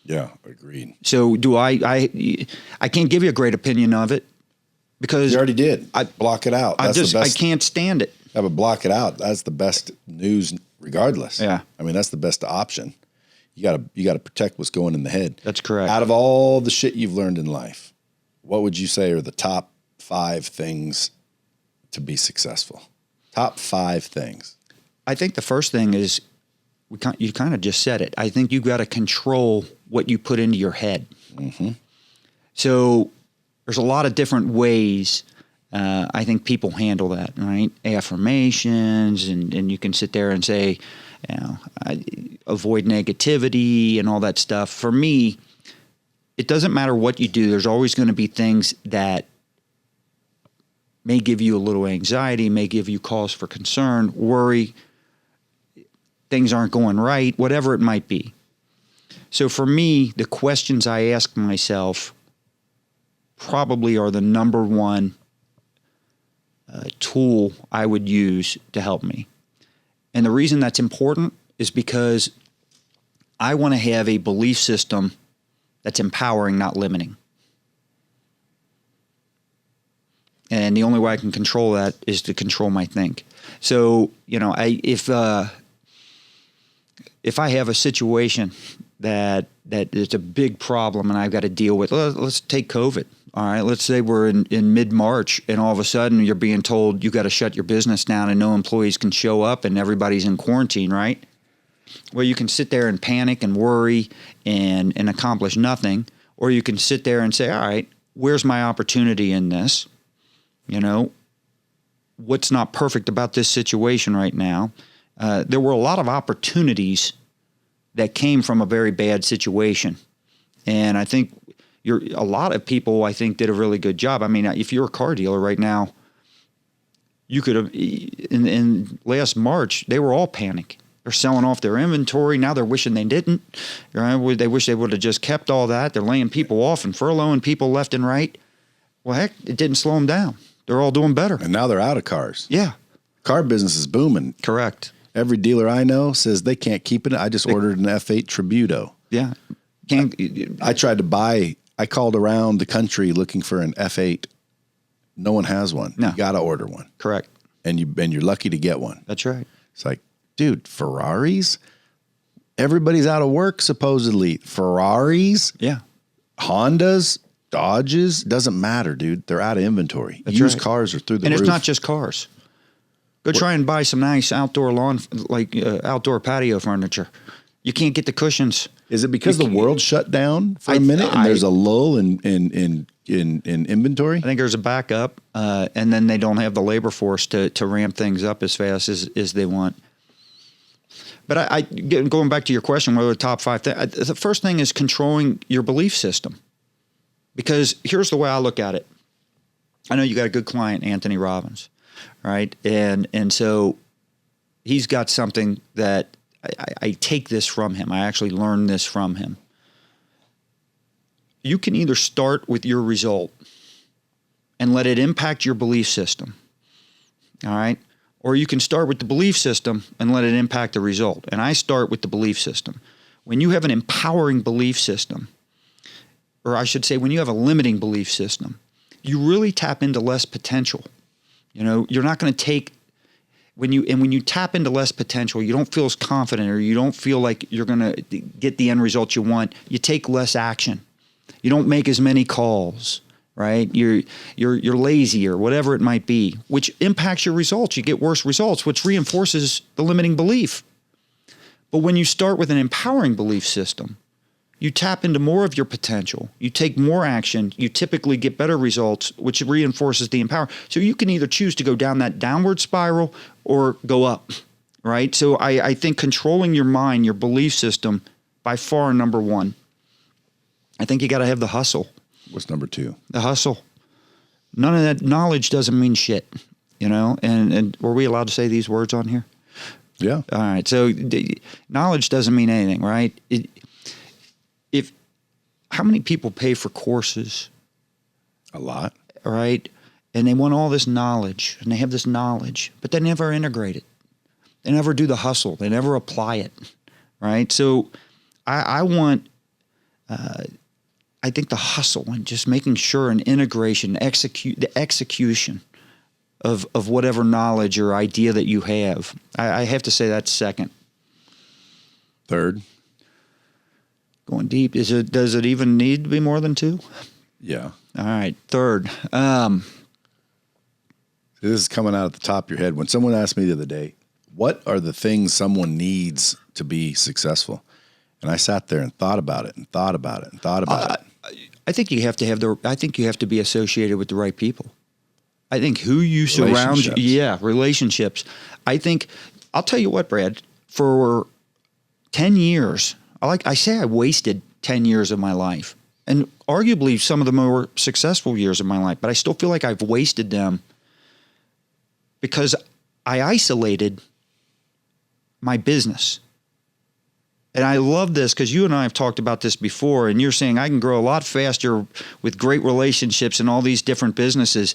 Speaker 1: Yeah, agreed.
Speaker 2: So I can't give you a great opinion of it because
Speaker 1: you already did. Block it out.
Speaker 2: I can't stand it.
Speaker 1: Yeah, but block it out. That's the best news regardless.
Speaker 2: Yeah.
Speaker 1: I mean, that's the best option. You gotta protect what's going in the head.
Speaker 2: That's correct.
Speaker 1: Out of all the shit you've learned in life, what would you say are the top 5 things to be successful? Top 5 things.
Speaker 2: I think the first thing is you kind of just said it. I think you've got to control what you put into your head.
Speaker 1: Mm-hmm.
Speaker 2: So there's a lot of different ways I think people handle that, right? Affirmations, and you can sit there and say, avoid negativity and all that stuff. For me, it doesn't matter what you do. There's always going to be things that may give you a little anxiety, may give you cause for concern, worry, things aren't going right, whatever it might be. So for me, the questions I ask myself probably are the number one tool I would use to help me. And the reason that's important is because I want to have a belief system that's empowering, not limiting. And the only way I can control that is to control my think. So, if I have a situation that is a big problem and I've got to deal with, let's take COVID. All right, let's say we're in mid-March and all of a sudden you're being told you got to shut your business down and no employees can show up and everybody's in quarantine, right? Well, you can sit there and panic and worry and accomplish nothing, or you can sit there and say, all right, where's my opportunity in this? What's not perfect about this situation right now? There were a lot of opportunities that came from a very bad situation. And I think a lot of people, I think, did a really good job. I mean, if you're a car dealer right now, you could have, in last March, they were all panic. They're selling off their inventory. Now they're wishing they didn't. Right? They wish they would have just kept all that. They're laying people off and furloughing people left and right. Well, heck, it didn't slow them down. They're all doing better.
Speaker 1: And now they're out of cars.
Speaker 2: Yeah.
Speaker 1: Car business is booming.
Speaker 2: Correct.
Speaker 1: Every dealer I know says they can't keep it. I just ordered an F8 Tributo.
Speaker 2: Yeah.
Speaker 1: I called around the country looking for an F8. No one has one.
Speaker 2: No.
Speaker 1: You got to order one.
Speaker 2: Correct.
Speaker 1: And you're lucky to get one.
Speaker 2: That's right.
Speaker 1: It's like, dude, Ferraris? Everybody's out of work, supposedly. Ferraris?
Speaker 2: Yeah.
Speaker 1: Hondas? Dodges? Doesn't matter, dude. They're out of inventory.
Speaker 2: That's
Speaker 1: Used
Speaker 2: right.
Speaker 1: cars are through the roof.
Speaker 2: And it's not just cars. Go try and buy some nice outdoor outdoor patio furniture. You can't get the cushions.
Speaker 1: Is it because the world shut down for a minute and there's a lull in inventory?
Speaker 2: I think there's a backup, and then they don't have the labor force to ramp things up as fast as they want. But going back to your question, what are the top 5 things? The first thing is controlling your belief system. Because here's the way I look at it. I know you got a good client, Anthony Robbins, right? And so he's got something that I take this from him. I actually learned this from him. You can either start with your result and let it impact your belief system, all right? Or you can start with the belief system and let it impact the result. And I start with the belief system. When you have an empowering belief system, or I should say when you have a limiting belief system, you really tap into less potential. You're not going to take when you tap into less potential, you don't feel as confident, or you don't feel like you're going to get the end result you want. You take less action. You don't make as many calls, right? You're lazy or whatever it might be, which impacts your results. You get worse results, which reinforces the limiting belief. But when you start with an empowering belief system, you tap into more of your potential. You take more action. You typically get better results, which reinforces the empower. So you can either choose to go down that downward spiral or go up, right? So I think controlling your mind, your belief system, by far number one. I think you got to have the hustle.
Speaker 1: What's number two?
Speaker 2: The hustle. None of that knowledge doesn't mean shit, you know? And were we allowed to say these words on here?
Speaker 1: Yeah.
Speaker 2: All right. So knowledge doesn't mean anything, right? How many people pay for courses?
Speaker 1: A lot.
Speaker 2: Right? And they want all this knowledge, and they have this knowledge, but they never integrate it. They never do the hustle. They never apply it, right? So I want, I think the hustle and just making sure an integration, the execution of whatever knowledge or idea that you have. I have to say that's second.
Speaker 1: Third.
Speaker 2: Going deep. Does it even need to be more than two?
Speaker 1: Yeah.
Speaker 2: All right. Third.
Speaker 1: This is coming out at the top of your head. When someone asked me the other day, what are the things someone needs to be successful? And I sat there and thought about it and thought about it and thought about it.
Speaker 2: I think you have to I think you have to be associated with the right people. I think who you surround, relationships. I think, I'll tell you what, Brad, for 10 years, I wasted 10 years of my life, and arguably some of the more successful years of my life, but I still feel like I've wasted them because I isolated my business. And I love this because you and I have talked about this before, and you're saying I can grow a lot faster with great relationships and all these different businesses.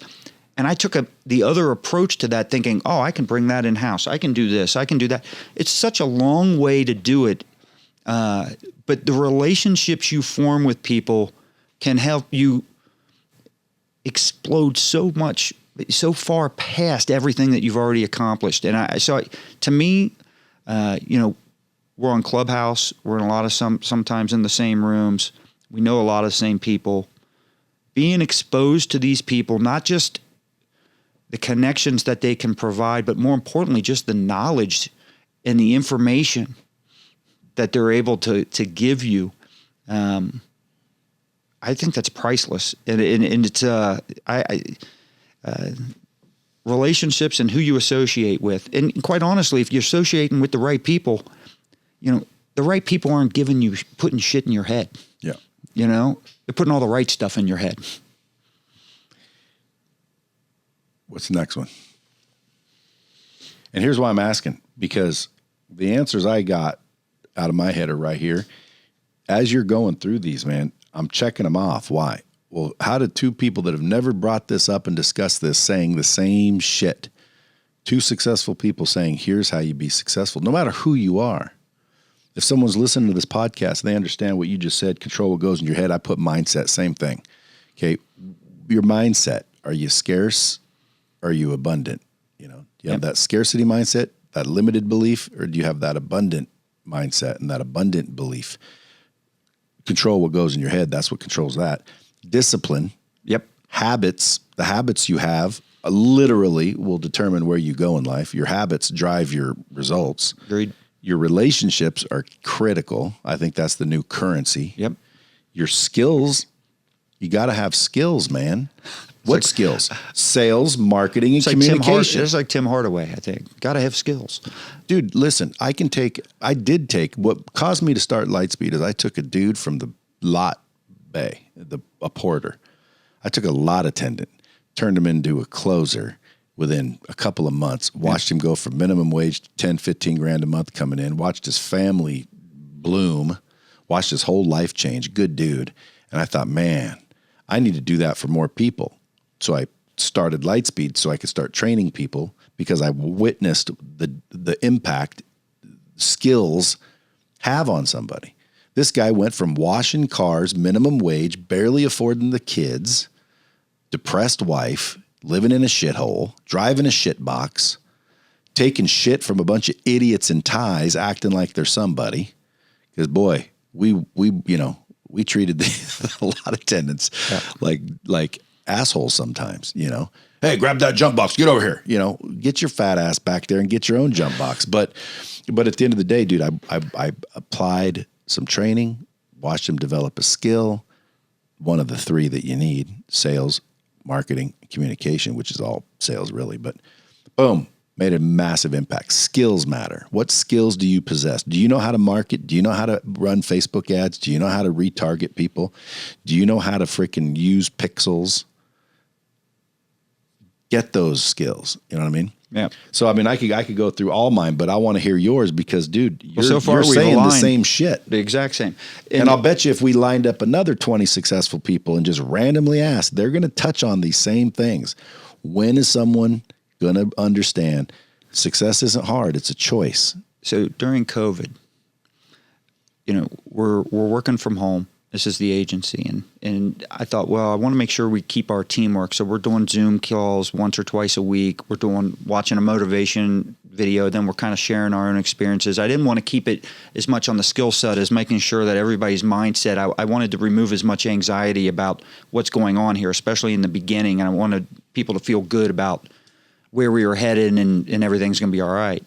Speaker 2: And I took the other approach to that, thinking, oh, I can bring that in-house. I can do this. I can do that. It's such a long way to do it. But the relationships you form with people can help you explode so much, so far past everything that you've already accomplished. And to me, we're on Clubhouse. We're in a lot of sometimes in the same rooms. We know a lot of the same people. Being exposed to these people, not just the connections that they can provide, but more importantly, just the knowledge and the information that they're able to give you. I think that's priceless. And it's relationships and who you associate with. And quite honestly, if you're associating with the right people, the right people aren't putting shit in your head.
Speaker 1: Yeah.
Speaker 2: They're putting all the right stuff in your head.
Speaker 1: What's the next one? And here's why I'm asking, because the answers I got out of my head are right here. As you're going through these, man, I'm checking them off. Why? Well, how did two people that have never brought this up and discussed this saying the same shit, two successful people saying, here's how you be successful, no matter who you are. If someone's listening to this podcast, they understand what you just said, control what goes in your head. I put mindset, same thing. Okay. Your mindset, are you scarce? Are you abundant? Do you have that scarcity mindset, that limited belief, or do you have that abundant mindset and that abundant belief? Control what goes in your head. That's what controls that. Discipline.
Speaker 2: Yep.
Speaker 1: Habits. The habits you have literally will determine where you go in life. Your habits drive your results.
Speaker 2: Agreed.
Speaker 1: Your relationships are critical. I think that's the new currency.
Speaker 2: Yep.
Speaker 1: Your skills, you got to have skills, man. What skills? Sales, marketing, and communication.
Speaker 2: It's like Tim Hardaway, I think. Got to have skills.
Speaker 1: Dude, listen, I did take, what caused me to start LightSpeed is I took a dude from the lot bay, a porter. I took a lot attendant, turned him into a closer within a couple of months, watched him go from minimum wage to 10, 15 grand a month coming in, watched his family bloom, watched his whole life change. Good dude. And I thought, man, I need to do that for more people. So I started LightSpeed so I could start training people because I witnessed the impact skills have on somebody. This guy went from washing cars, minimum wage, barely affording the kids, depressed wife, living in a shithole, driving a shit box, taking shit from a bunch of idiots in ties, acting like they're somebody. Because boy, we treated a lot of tenants like assholes sometimes, Hey, grab that jump box, get over here, get your fat ass back there and get your own jump box. But at the end of the day, dude, I applied some training, watched them develop a skill, one of the three that you need: sales, marketing, communication, which is all sales really, but boom, made a massive impact. Skills matter. What skills do you possess? Do you know how to market? Do you know how to run Facebook ads? Do you know how to retarget people? Do you know how to freaking use pixels? Get those skills. You know what I mean?
Speaker 2: Yeah.
Speaker 1: So, I mean, I could go through all mine, but I want to hear yours because, dude, you're
Speaker 2: we've
Speaker 1: saying the
Speaker 2: aligned
Speaker 1: same shit.
Speaker 2: The exact same.
Speaker 1: And I'll bet you if we lined up another 20 successful people and just randomly asked, they're going to touch on these same things. When is someone going to understand success isn't hard, it's a choice?
Speaker 2: So during COVID, we're working from home. This is the agency. And I thought, well, I want to make sure we keep our teamwork. So we're doing Zoom calls once or twice a week. We're watching a motivation video. Then we're kind of sharing our own experiences. I didn't want to keep it as much on the skill set as making sure that everybody's mindset. I wanted to remove as much anxiety about what's going on here, especially in the beginning. And I wanted people to feel good about where we were headed and everything's going to be all right.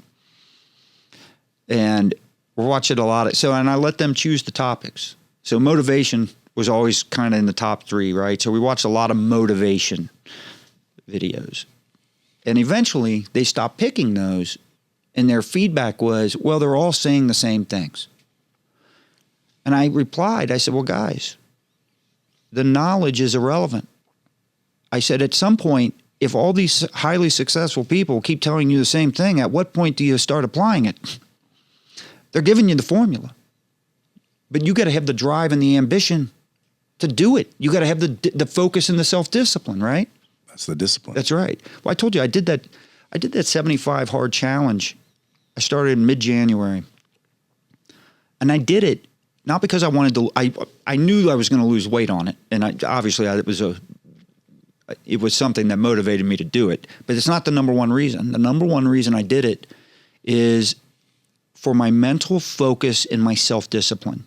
Speaker 2: And we're watching a lot and I let them choose the topics. So motivation was always kind of in the top three, right? So we watched a lot of motivation videos. And eventually they stopped picking those, and their feedback was, well, they're all saying the same things. And I replied, I said, well, guys, the knowledge is irrelevant. I said, at some point, if all these highly successful people keep telling you the same thing, at what point do you start applying it? They're giving you the formula. But you got to have the drive and the ambition to do it. You got to have the focus and the self-discipline, right?
Speaker 1: That's the discipline.
Speaker 2: That's right. Well, I told you I did that 75 hard challenge. I started in mid-January. And I did it not because I wanted to. I knew I was going to lose weight on it, and it was something that motivated me to do it. But it's not the number one reason. The number one reason I did it is for my mental focus and my self-discipline.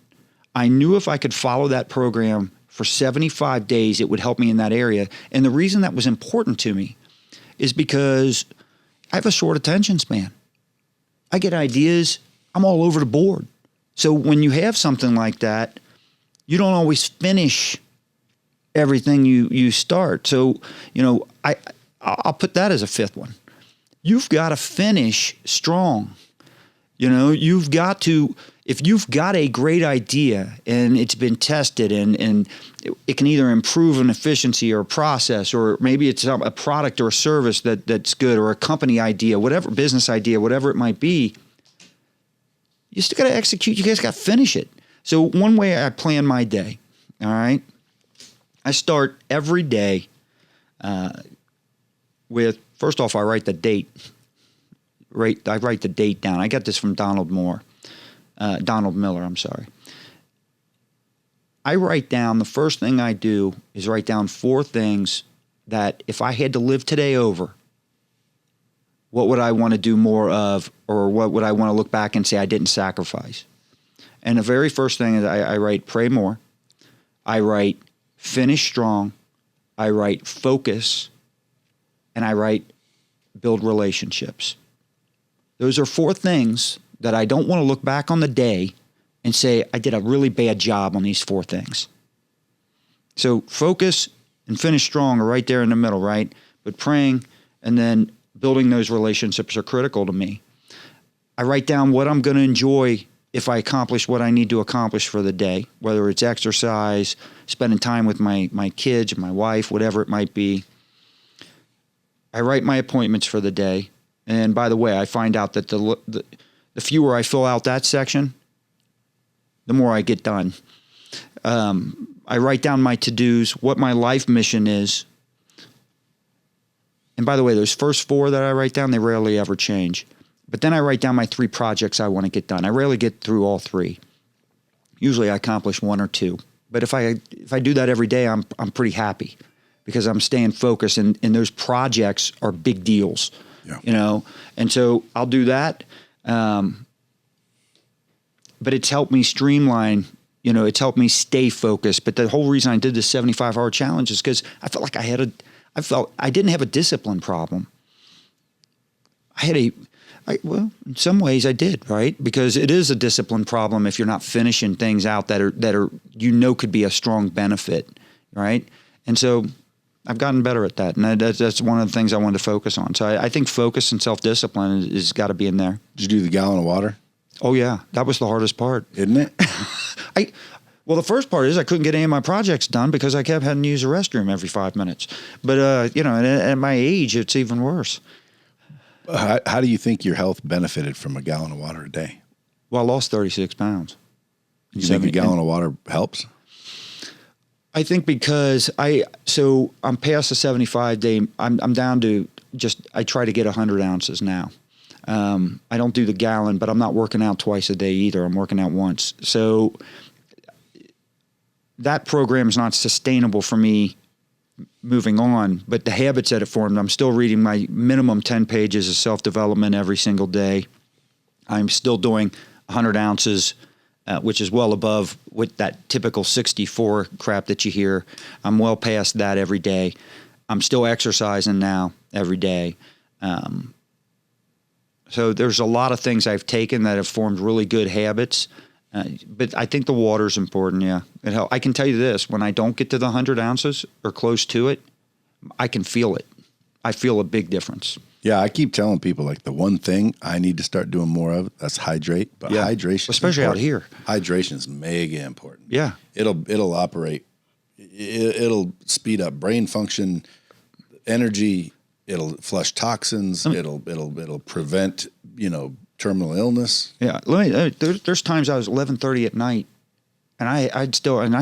Speaker 2: I knew if I could follow that program for 75 days, it would help me in that area. And the reason that was important to me is because I have a short attention span. I get ideas. I'm all over the board. So when you have something like that, you don't always finish everything you start. So, I'll put that as a fifth one. You've got to finish strong. You've got to, if you've got a great idea and it's been tested and it can either improve an efficiency or a process, or maybe it's a product or a service that's good, or a company idea, whatever, business idea, whatever it might be, you still got to execute. You guys got to finish it. So one way I plan my day, all right, I start every day with, first off, I write the date. I write the date down. I got this from Donald Miller. I'm sorry. I write down, the first thing I do is write down 4 things that if I had to live today over, what would I want to do more of, or what would I want to look back and say I didn't sacrifice? And the very first thing is I write pray more. I write finish strong. I write focus. And I write build relationships. Those are 4 things that I don't want to look back on the day and say, I did a really bad job on these 4 things. So focus and finish strong are right there in the middle, right? But praying and then building those relationships are critical to me. I write down what I'm going to enjoy if I accomplish what I need to accomplish for the day, whether it's exercise, spending time with my kids, my wife, whatever it might be. I write my appointments for the day. And by the way, I find out that the fewer I fill out that section, the more I get done. I write down my to-dos, what my life mission is. And by the way, those first 4 that I write down, they rarely ever change. But then I write down my 3 projects I want to get done. I rarely get through all 3. Usually I accomplish 1 or 2. But if I do that every day, I'm pretty happy because I'm staying focused, and those projects are big deals. Yeah. And so I'll do that. But it's helped me streamline, it's helped me stay focused. But the whole reason I did this 75-hour challenge is because I felt like I didn't have a discipline problem. I Well, in some ways I did, right? Because it is a discipline problem if you're not finishing things out that are could be a strong benefit, right? And so I've gotten better at that, and that's one of the things I wanted to focus on. So I think focus and self-discipline has got to be in there.
Speaker 1: Did you do the gallon of water?
Speaker 2: Oh yeah, that was the hardest part,
Speaker 1: isn't it?
Speaker 2: Well, the first part is I couldn't get any of my projects done because I kept having to use the restroom every 5 minutes. But at my age, it's even worse.
Speaker 1: How do you think your health benefited from a gallon of water a day?
Speaker 2: Well, I lost 36 pounds.
Speaker 1: You think a gallon of water helps?
Speaker 2: I think because I'm past the 75 day. I'm down to I try to get 100 ounces now. I don't do the gallon, but I'm not working out twice a day either. I'm working out once. So that program is not sustainable for me moving on, but the habits that it formed, I'm still reading my minimum 10 pages of self-development every single day. I'm still doing 100 ounces, which is well above with that typical 64 crap that you hear. I'm well past that every day. I'm still exercising now every day. So there's a lot of things I've taken that have formed really good habits. But I think the water's important, yeah. I can tell you this, when I don't get to the 100 ounces or close to it, I can feel it. I feel a big difference.
Speaker 1: Yeah, I keep telling people, like, the one thing I need to start doing more of, that's hydrate. But hydration,
Speaker 2: especially out here.
Speaker 1: Hydration is mega important.
Speaker 2: Yeah.
Speaker 1: It'll operate. It'll speed up brain function, energy. It'll flush toxins. It'll prevent, terminal illness.
Speaker 2: Yeah, there's times I was 11:30 at night, and I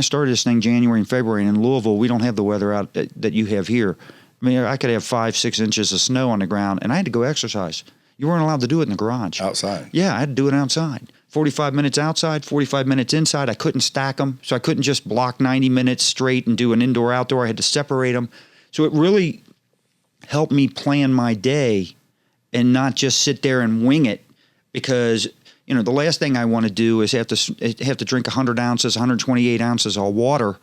Speaker 2: started this thing January and February, and in Louisville we don't have the weather out that you have here. I mean, I could have 5-6 inches of snow on the ground, and I had to go exercise. You weren't allowed to do it in the garage.
Speaker 1: Outside.
Speaker 2: Yeah, I had to do it outside. 45 minutes outside, 45 minutes inside. I couldn't stack them, so I couldn't just block 90 minutes straight and do an indoor-outdoor. I had to separate them. So it really helped me plan my day and not just sit there and wing it. Because, the last thing I want to do is have to drink 100 ounces, 128 ounces of water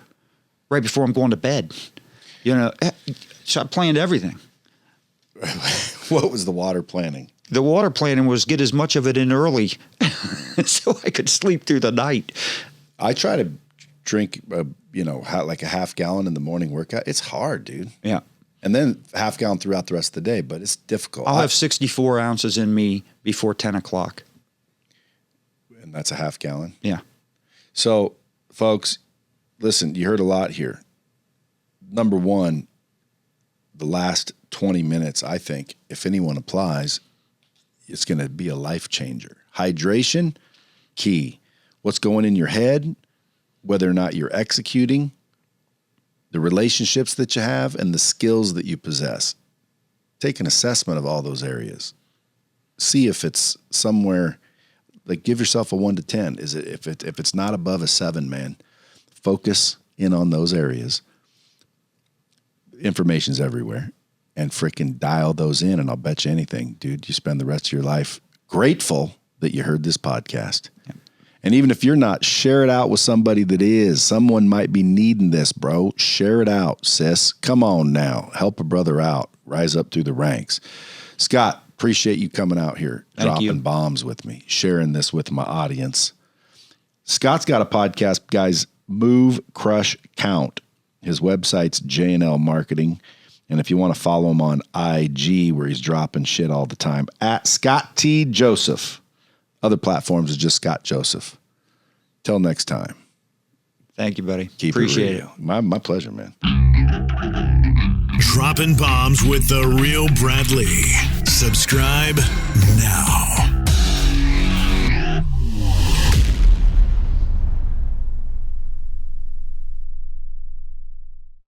Speaker 2: right before I'm going to bed. So I planned everything.
Speaker 1: What was the water planning?
Speaker 2: The water planning was get as much of it in early so I could sleep through the night.
Speaker 1: I try to drink, like a half gallon in the morning workout. It's hard, dude.
Speaker 2: Yeah.
Speaker 1: And then half gallon throughout the rest of the day, but it's difficult.
Speaker 2: I'll have 64 ounces in me before 10 o'clock.
Speaker 1: And that's a half gallon?
Speaker 2: Yeah.
Speaker 1: So, folks, listen, you heard a lot here. Number one, the last 20 minutes, I think, if anyone applies, it's going to be a life changer. Hydration, key. What's going in your head, whether or not you're executing, the relationships that you have, and the skills that you possess. Take an assessment of all those areas. See if it's somewhere, like, give yourself a 1 to 10. Is it if it's not above a 7, man, focus in on those areas. Information's everywhere, and frickin' dial those in, and I'll bet you anything, dude, you spend the rest of your life grateful that you heard this podcast. Yep. And even if you're not, share it out with somebody that is. Someone might be needing this, bro. Share it out, sis. Come on now. Help a brother out. Rise up through the ranks. Scott, appreciate you coming out here, dropping bombs with me, sharing this with my audience. Scott's got a podcast, guys, Move, Crush, Count. His website's J&L Marketing. And if you want to follow him on IG, where he's dropping shit all the time, at Scott T. Joseph. Other platforms is just Scott Joseph. Till next time.
Speaker 2: Thank you, buddy.
Speaker 1: Appreciate it. My pleasure, man.
Speaker 3: Dropping bombs with the real Bradley. Subscribe now.